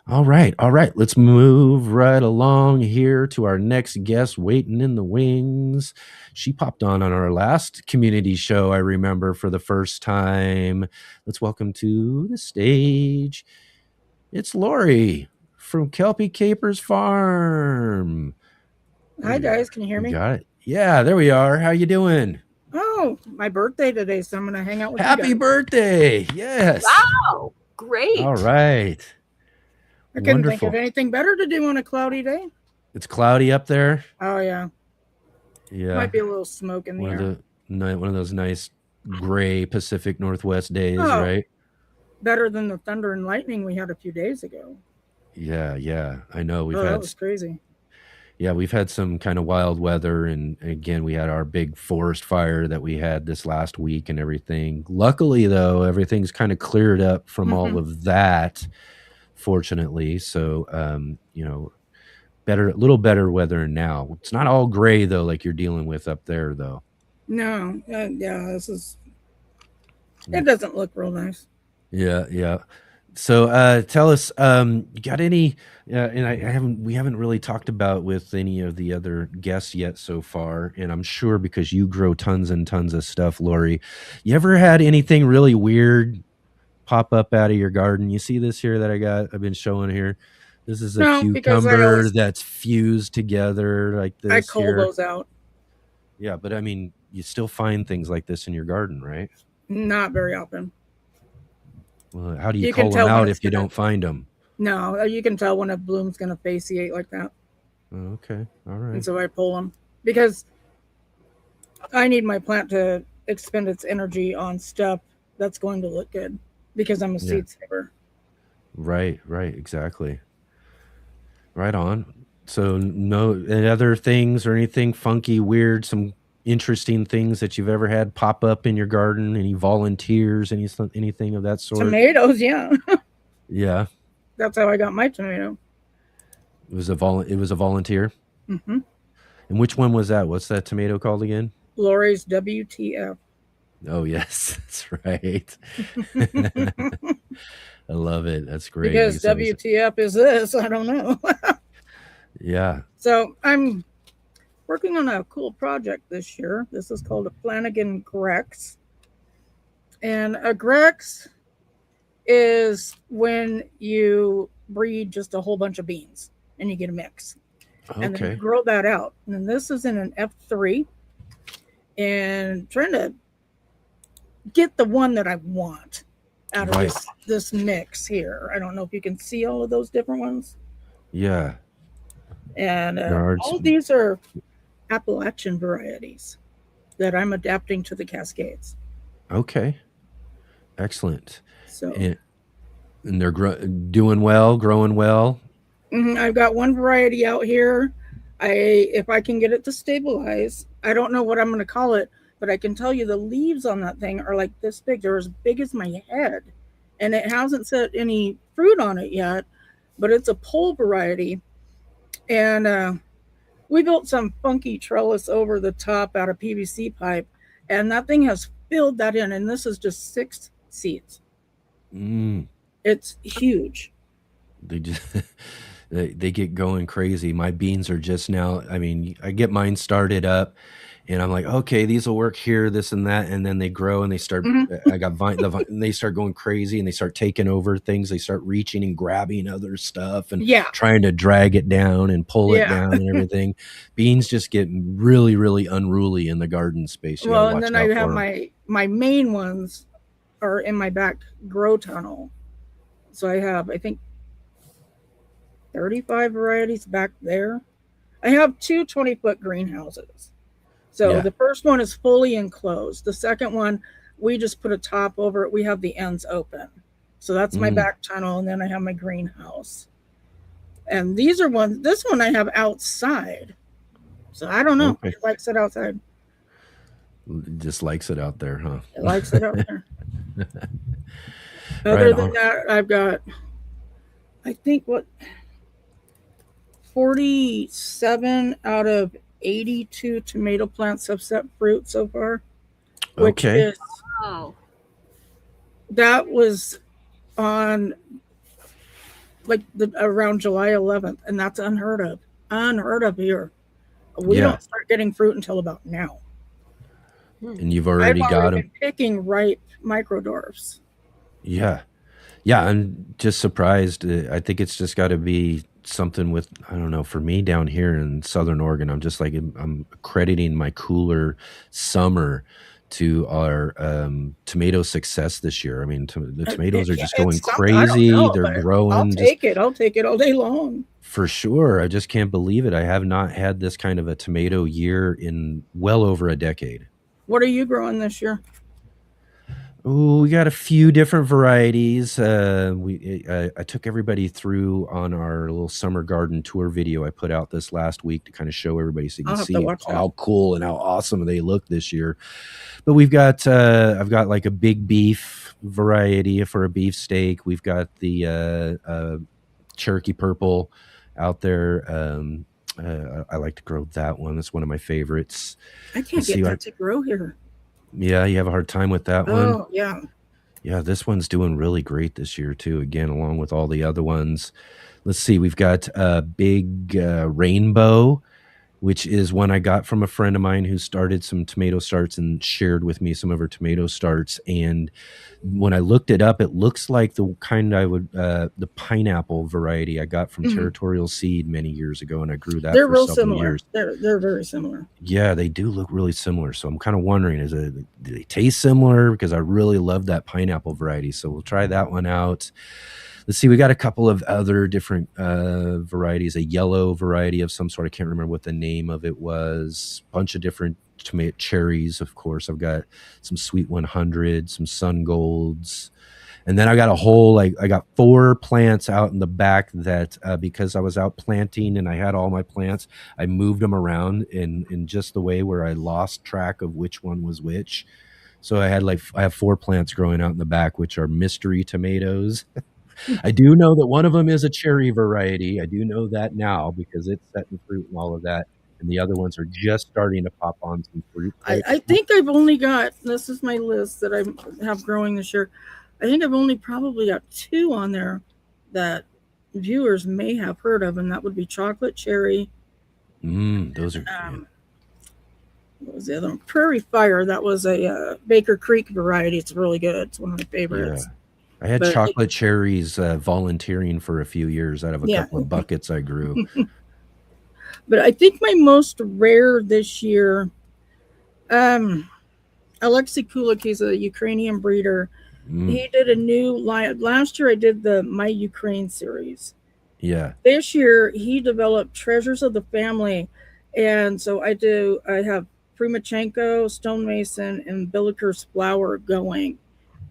All right. Let's move right along here to our next guest waiting in the wings. She popped on our last community show, I remember, for the first time. Let's welcome to the stage. It's Lori from Kelpie Capers Farm. Hi guys, can you hear You me? got it. Yeah, there we are. How you doing? Oh, my birthday today, so I'm gonna hang out with you Happy guys. birthday. Yes. Wow, great. All right. I couldn't think Wonderful. of anything better to do on a cloudy day. It's cloudy up there. Oh yeah, Yeah. might be a little smoke in the air. One of those nice gray Pacific Northwest days, Oh. right? Better than the thunder and lightning we had a few days ago. Yeah. I know That was crazy. we've had some kind of wild weather, and again, we had our big forest fire that we had this last week and everything. Luckily, though, everything's kind of cleared up from all of that, fortunately. So, a little better weather now. It's not all gray though, like you're dealing with up there, though. No, yeah, it doesn't look real nice. Yeah. So tell us, you got any? And we haven't really talked about with any of the other guests yet so far. And I'm sure because you grow tons and tons of stuff, Lori, you ever had anything really weird pop up out of your garden? You see this here that I've been showing here. This is a cucumber that's fused together like this. I cull those out. Yeah, but I mean, you still find things like this in your garden, right? Not very often. Well, how do you cull them out if you don't find them? No, you can tell when a bloom's going to faciate like that. Oh, okay, all right. And so I pull them because I need my plant to expend its energy on stuff that's going to look good because I'm a seed saver. Right, exactly. Right on. So any other things or anything funky, weird, some interesting things that you've ever had pop up in your garden? Any volunteers, anything of that sort? Tomatoes, yeah. Yeah. That's how I got my tomato. It was a volunteer? Mm-hmm. And which one was that? What's that tomato called again? Lori's WTF. Oh, yes, that's right. I love it. That's great. Because WTF is this? I don't know. Yeah. So I'm working on a cool project this year. This is called a Flanagan Grex. And a Grex is when you breed just a whole bunch of beans and you get a mix. Okay. And then you grow that out. And this is in an F3. And trying to get the one that I want out of this mix here. I don't know if you can see all of those different ones. Yeah. And all these are Appalachian varieties that I'm adapting to the Cascades. Okay. Excellent. So, and they're doing well, growing well. I've got one variety out here. If I can get it to stabilize, I don't know what I'm going to call it, but I can tell you the leaves on that thing are like this big. They're as big as my head, and it hasn't set any fruit on it yet, but it's a pole variety. And we built some funky trellis over the top out of PVC pipe, and that thing has filled that in, and this is just 6 seeds. It's huge. They just they get going crazy. My beans are just now, I mean, I get mine started up and I'm like, okay, these will work here, this and that, and then they grow and they start I got and they start going crazy and they start taking over things. They start reaching and grabbing other stuff and trying to drag it down and pull it down and everything. Beans just get really, really unruly in the garden space. Well, and then I have my main ones are in my back grow tunnel. So I have, I think, 35 varieties back there. I have 2 20-foot greenhouses. So the first one is fully enclosed. The second one, we just put a top over it. We have the ends open. So that's my back tunnel. And then I have my greenhouse. And these are this one I have outside. So I don't know. I like sit outside. Just likes it out there, huh? It likes it out there. Right Other than on. that, I've got, I think, 47 out of 82 tomato plants have set fruit so far, which Okay. is, that was on around July 11th, and that's unheard of here. We Yeah. don't start getting fruit until about now. And you've I've already got already them. been picking ripe microdwarfs. Yeah. Yeah, I'm just surprised. I think it's just got to be something with, I don't know, for me down here in Southern Oregon, I'm just like, I'm crediting my cooler summer to our tomato success this year. I mean, the tomatoes are just going It's something, I don't crazy. know, They're but growing. I'll take it. I'll take it all day long. For sure. I just can't believe it. I have not had this kind of a tomato year in well over a decade. What are you growing this year? Oh, we got a few different varieties. I took everybody through on our little summer garden tour video I put out this last week to kind of show everybody so you I'll can have to see watch that. how cool and how awesome they look this year. But we've got I've got like a big beef variety for a beef steak. We've got the Cherokee Purple out there. I like to grow that one. That's one of my favorites. I can't get that to grow here. Yeah, you have a hard time with that one. Oh, yeah. Yeah, this one's doing really great this year too, again, along with all the other ones. Let's see, we've got a big rainbow, which is one I got from a friend of mine who started some tomato starts and shared with me some of her tomato starts. And when I looked it up, it looks like the kind the pineapple variety I got from Territorial Seed many years ago, and I grew that They're for real several similar. years. They're very similar. Yeah, they do look really similar. So I'm kind of wondering, do they taste similar? Because I really love that pineapple variety. So we'll try that one out. Let's see, we got a couple of other different varieties, a yellow variety of some sort. I can't remember what the name of it was. Bunch of different tomato cherries, of course. I've got some Sweet 100, some Sun Golds. And then I got I got 4 plants out in the back that because I was out planting and I had all my plants, I moved them around in just the way where I lost track of which one was which. So I have 4 plants growing out in the back, which are mystery tomatoes. I do know that one of them is a cherry variety. I do know that now because it's setting fruit and all of that. And the other ones are just starting to pop on some fruit. I think I've only got, this is my list that I have growing this year. I think I've only probably got 2 on there that viewers may have heard of, and that would be chocolate cherry. Those are what was the other one? Prairie Fire. That was a Baker Creek variety. It's really good. It's one of my favorites. Yeah. I had chocolate cherries volunteering for a few years out of a couple of buckets I grew. But I think my most rare this year, Alexei Kulik, he's a Ukrainian breeder. He did a new line. Last year I did the My Ukraine series. Yeah. This year he developed Treasures of the Family. And so I have Primachenko, Stonemason, and Billiker's Flower going.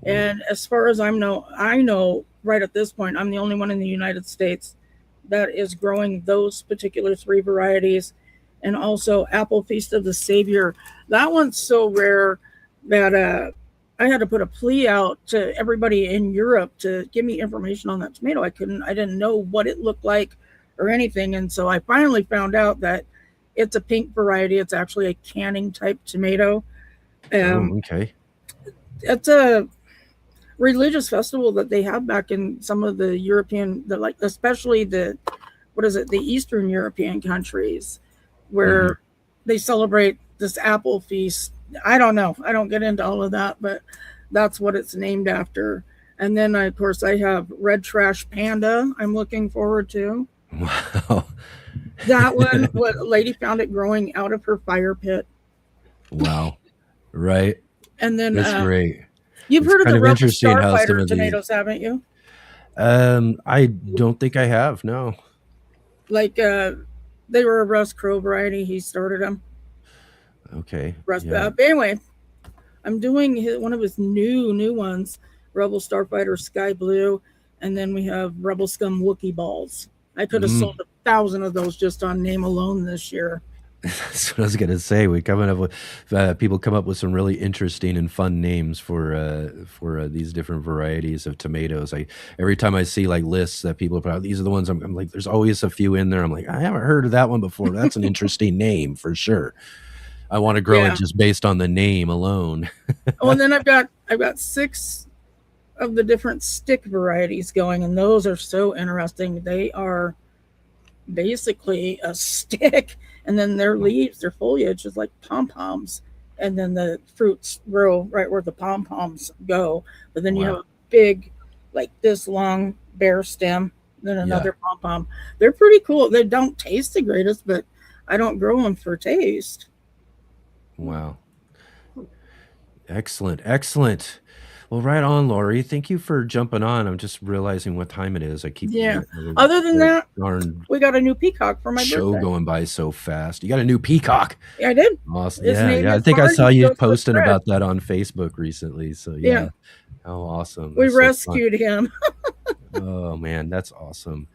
And as far as I know right at this point, I'm the only one in the United States that is growing those particular 3 varieties. And also Apple Feast of the Savior. That one's so rare that I had to put a plea out to everybody in Europe to give me information on that tomato. I didn't know what it looked like or anything. And so I finally found out that it's a pink variety. It's actually a canning type tomato. Okay. It's a religious festival that they have back in some of the European, especially the Eastern European countries, where they celebrate this apple feast. I don't know. I don't get into all of that, but that's what it's named after. And then, of course, I have Red Trash Panda I'm looking forward to. Wow. That one, a lady found it growing out of her fire pit. Wow. Right. And then that's great. You've heard of the Rebel Starfighter tomatoes, haven't you? I don't think I have. No. They were a Russ Crowe variety. He started them. Okay. But anyway, I'm doing one of his new ones, Rebel Starfighter Sky Blue, and then we have Rebel Scum Wookie Balls. I could have sold 1,000 of those just on name alone this year. That's what I was gonna say. We coming up with people come up with some really interesting and fun names for these different varieties of tomatoes. Every time I see like lists that people put out, these are the ones I'm like. There's always a few in there. I'm like, I haven't heard of that one before. That's an interesting name for sure. I want to grow it Yeah. just based on the name alone. Oh, and then I've got 6 of the different stick varieties going, and those are so interesting. They are basically a stick, and then their leaves, their foliage is like pom-poms, and then the fruits grow right where the pom-poms go. But then you have Wow. a big, like this long bare stem, then Yeah. another pom-pom. They're pretty cool. They don't taste the greatest, but I don't grow them for taste. Wow. Excellent. Excellent. Well, right on, Lori. Thank you for jumping on. I'm just realizing what time it is. I keep Yeah. the Other than that, darn we got a new peacock for my show birthday. going by so fast. You got a new peacock. Yeah, I did. Awesome. His Yeah, name yeah. I is think I Barney. saw He you goes with posting Fred. about that on Facebook recently. So yeah. Yeah. Oh, awesome. We That's so fun. rescued him. Oh man, that's awesome.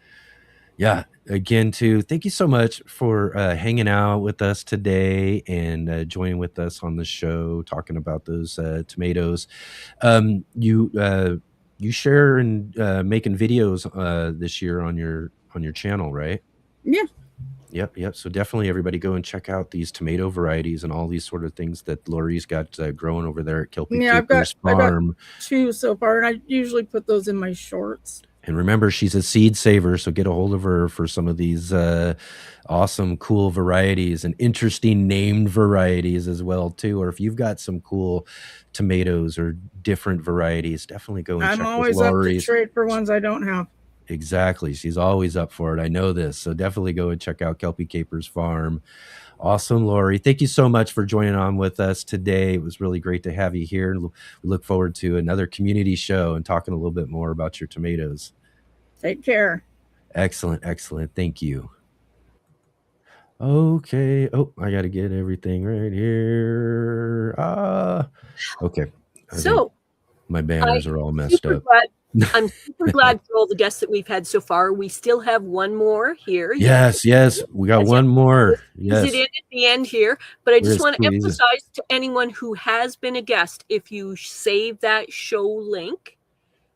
Yeah, again, too, thank you so much for hanging out with us today and joining with us on the show, talking about those tomatoes. You share and making videos this year on your channel, right? Yeah. Yep. So definitely, everybody, go and check out these tomato varieties and all these sort of things that Lori's got growing over there at Kelpie Yeah, Capers I got Farm. 2 so far, and I usually put those in my shorts. And remember, she's a seed saver, so get a hold of her for some of these awesome, cool varieties and interesting named varieties as well, too. Or if you've got some cool tomatoes or different varieties, definitely go and I'm check with always up to Lori's. trade for ones I don't have. Exactly. She's always up for it. I know this. So definitely go and check out Kelpie Capers Farm. Awesome, Lori. Thank you so much for joining on with us today. It was really great to have you here. We look forward to another community show and talking a little bit more about your tomatoes. Take care. Excellent. Thank you. Okay. Oh, I got to get everything right here. Okay. I think So my banners are all messed super up. I'm super glad for all the guests that we've had so far. We still have one more here. Yes. We got one more. Yes. Is it in at the end here? But I just We're want to squeezing. emphasize to anyone who has been a guest, if you save that show link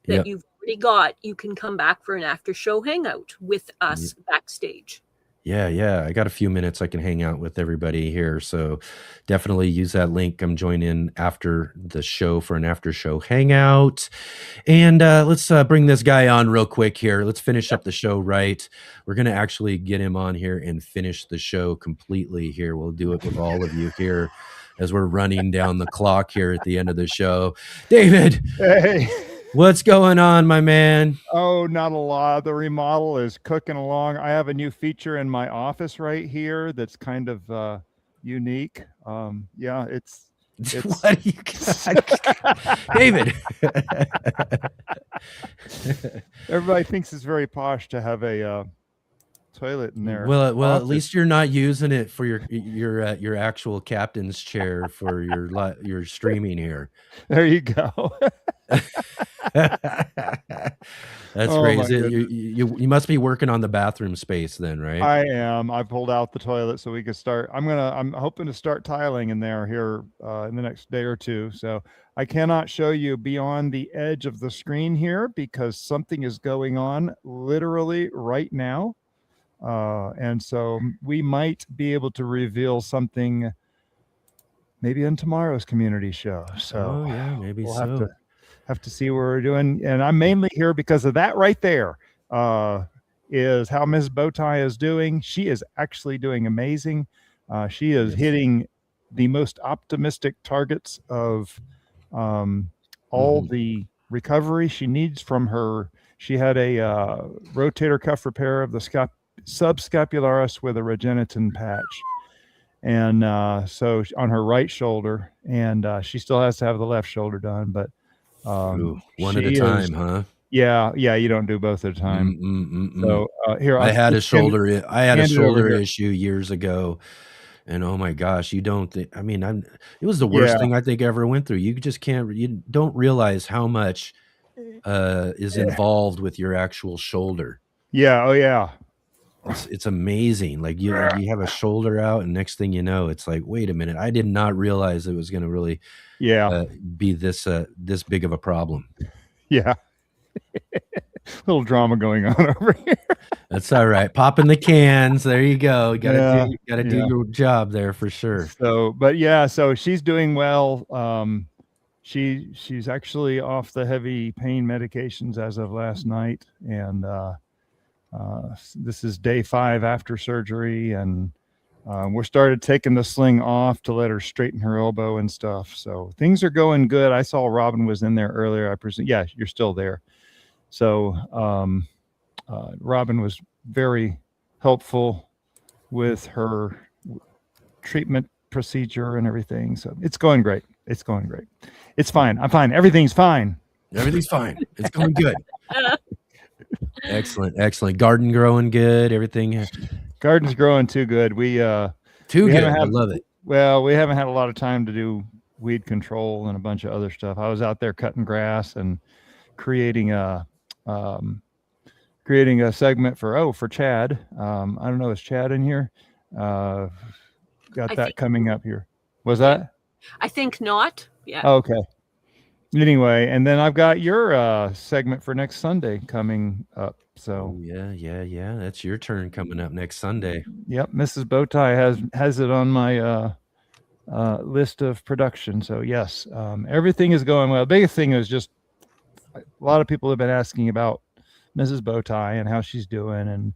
that Yep. you've already got, you can come back for an after show hangout with us backstage. Yeah. I got a few minutes I can hang out with everybody here. So definitely use that link. Come join in after the show for an after show hangout. And let's bring this guy on real quick here. Let's finish up the show right. We're going to actually get him on here and finish the show completely here. We'll do it with all of you here as we're running down the clock here at the end of the show. David. Hey. What's going on, my man? Oh, not a lot. The remodel is cooking along. I have a new feature in my office right here that's kind of unique. Yeah, it's what do you got? David. Everybody thinks it's very posh to have a toilet in there. Well, at least you're not using it for your actual captain's chair for your streaming here. There you go. That's Oh, great. my You must be working on the bathroom space then, right? I am. I pulled out the toilet so we could start. I'm hoping to start tiling in there here in the next day or two. So I cannot show you beyond the edge of the screen here because something is going on literally right now. And so we might be able to reveal something maybe in tomorrow's community show. So yeah, maybe we'll have to see what we're doing. And I'm mainly here because of that right there, is how Ms. Bowtie is doing. She is actually doing amazing. She is hitting the most optimistic targets of all the recovery she needs from her. She had a rotator cuff repair of the subscapularis with a Regeniten patch. And so on her right shoulder, and she still has to have the left shoulder done, but one at a time, huh? Yeah, you don't do both at a time. So here I had a shoulder issue years ago, and oh my gosh, you don't think, I mean, it was the worst thing I think I ever went through. You just you don't realize how much is involved with your actual shoulder. Yeah. Oh yeah. It's amazing. Like you have a shoulder out, and next thing you know, it's like, wait a minute, I did not realize it was going to really be this big of a problem. Yeah. Little drama going on over here. That's all right. Popping the cans. There you go. Gotta do your job there for sure. So, but yeah, so she's doing well. She's actually off the heavy pain medications as of last night, and this is day 5 after surgery, and we're started taking the sling off to let her straighten her elbow and stuff. So things are going good. I saw Robin was in there earlier. I presume, yeah, you're still there. So Robin was very helpful with her treatment procedure and everything. So it's going great. It's going great. It's fine. I'm fine. Everything's fine. Everything's fine. It's going good. Excellent. Garden growing good. Everything. Garden's growing too good. Too good. I love it. Well, we haven't had a lot of time to do weed control and a bunch of other stuff. I was out there cutting grass and creating a segment for Chad. I don't know, is Chad in here? Got that coming up here. Was that? I think not. Yeah. Okay. Anyway, and then I've got your segment for next Sunday coming up. So yeah. That's your turn coming up next Sunday. Yep, Mrs. Bowtie has it on my list of production. So yes, everything is going well. The biggest thing is just a lot of people have been asking about Mrs. Bowtie and how she's doing, and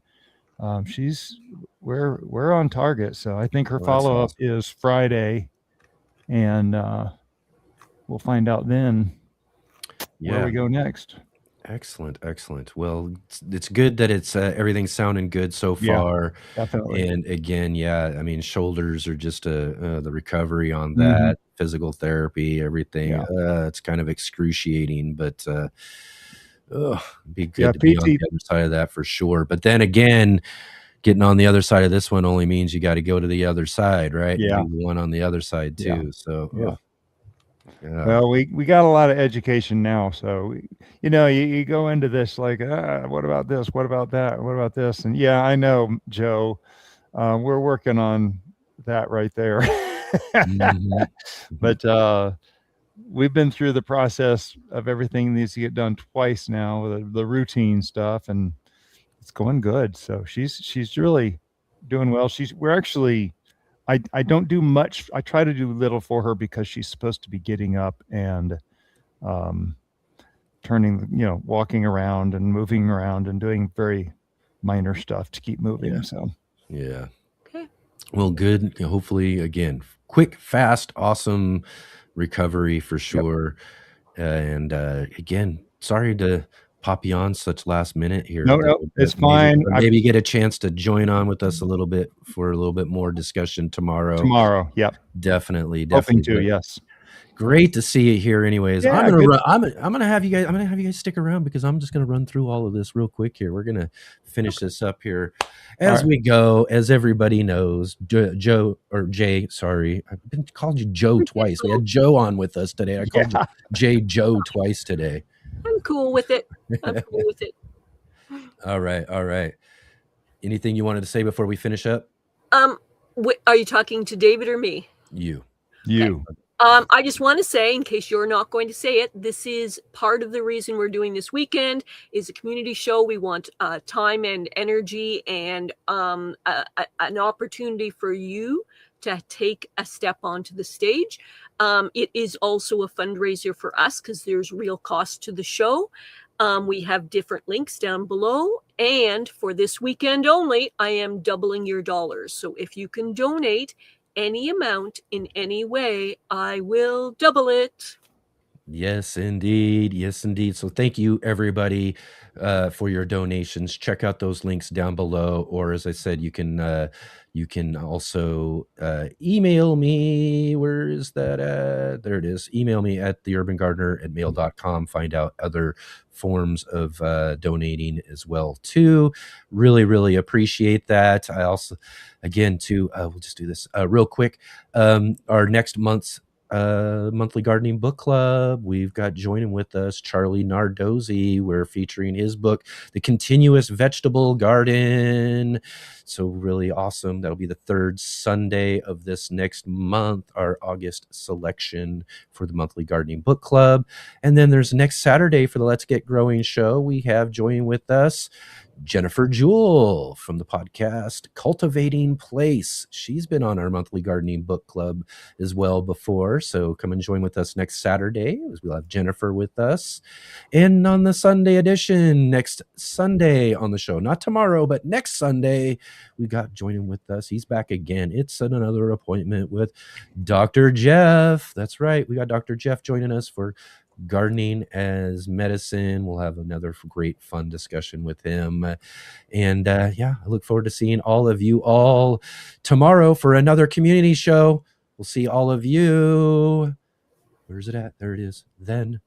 we're on target. So I think her follow-up is Friday, and we'll find out then where we go next. Excellent. Well, it's good that it's everything's sounding good so far. Yeah, definitely. And again, I mean, shoulders are just the recovery on that, physical therapy, everything. It's kind of excruciating, but it'd be good to be on the other side of that for sure. But then again, getting on the other side of this one only means you got to go to the other side, right? Yeah. Do the one on the other side too. So well, we got a lot of education now, so you go into this like, what about this, what about that, what about this, and I know, Joe, we're working on that right there. But we've been through the process of everything needs to get done twice now, the routine stuff, and it's going good. So she's really doing well. We're actually, I don't do much. I try to do little for her because she's supposed to be getting up and turning, walking around and moving around and doing very minor stuff to keep moving. So okay. Well, good. Hopefully, again, quick, fast, awesome recovery for sure. And again, sorry to pop you on such last minute here. No, it's fine. Maybe get a chance to join on with us a little bit for a little bit more discussion tomorrow. Yep. Definitely. Hoping to, yes. Great to see you here anyways. Yeah, I'm gonna have you guys stick around because I'm just gonna run through all of this real quick here. We're gonna finish this up here as we go. As everybody knows, Jay, sorry, I've been called you Joe twice. We had Joe on with us today. I called you Jay Joe twice today. I'm cool with it. All right. Anything you wanted to say before we finish up? Are you talking to David or me? You. Okay. I just want to say, in case you're not going to say it, this is part of the reason we're doing this weekend is a community show. We want time and energy and an opportunity for you to take a step onto the stage. It is also a fundraiser for us because there's real cost to the show. We have different links down below. And for this weekend only, I am doubling your dollars. So if you can donate any amount in any way, I will double it. Yes, indeed. So thank you, everybody, for your donations. Check out those links down below. Or as I said, you can also email me. Where is that at? There it is. Email me at theurbangardener@mail.com. Find out other forms of donating as well, too. Really, really appreciate that. I also, again, too, we'll just do this real quick. Our next month's monthly gardening book club. We've got joining with us Charlie Nardozzi. We're featuring his book, The Continuous Vegetable Garden. So really awesome. That'll be the third Sunday of this next month, our August selection for the monthly gardening book club. And then there's next Saturday for the Let's Get Growing show. We have joining with us Jennifer Jewell from the podcast Cultivating Place. She's been on our monthly gardening book club as well before. So come and join with us next Saturday as we'll have Jennifer with us. And on the Sunday edition, next Sunday on the show, not tomorrow, but next Sunday, we got joining with us. He's back again. It's another appointment with Dr. Jeff. That's right. We got Dr. Jeff joining us for Gardening as Medicine. We'll have another great fun discussion with him. And yeah, I look forward to seeing all of you all tomorrow for another community show. We'll see all of you. Where's it at? There it is. Then.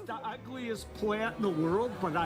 The ugliest plant in the world, but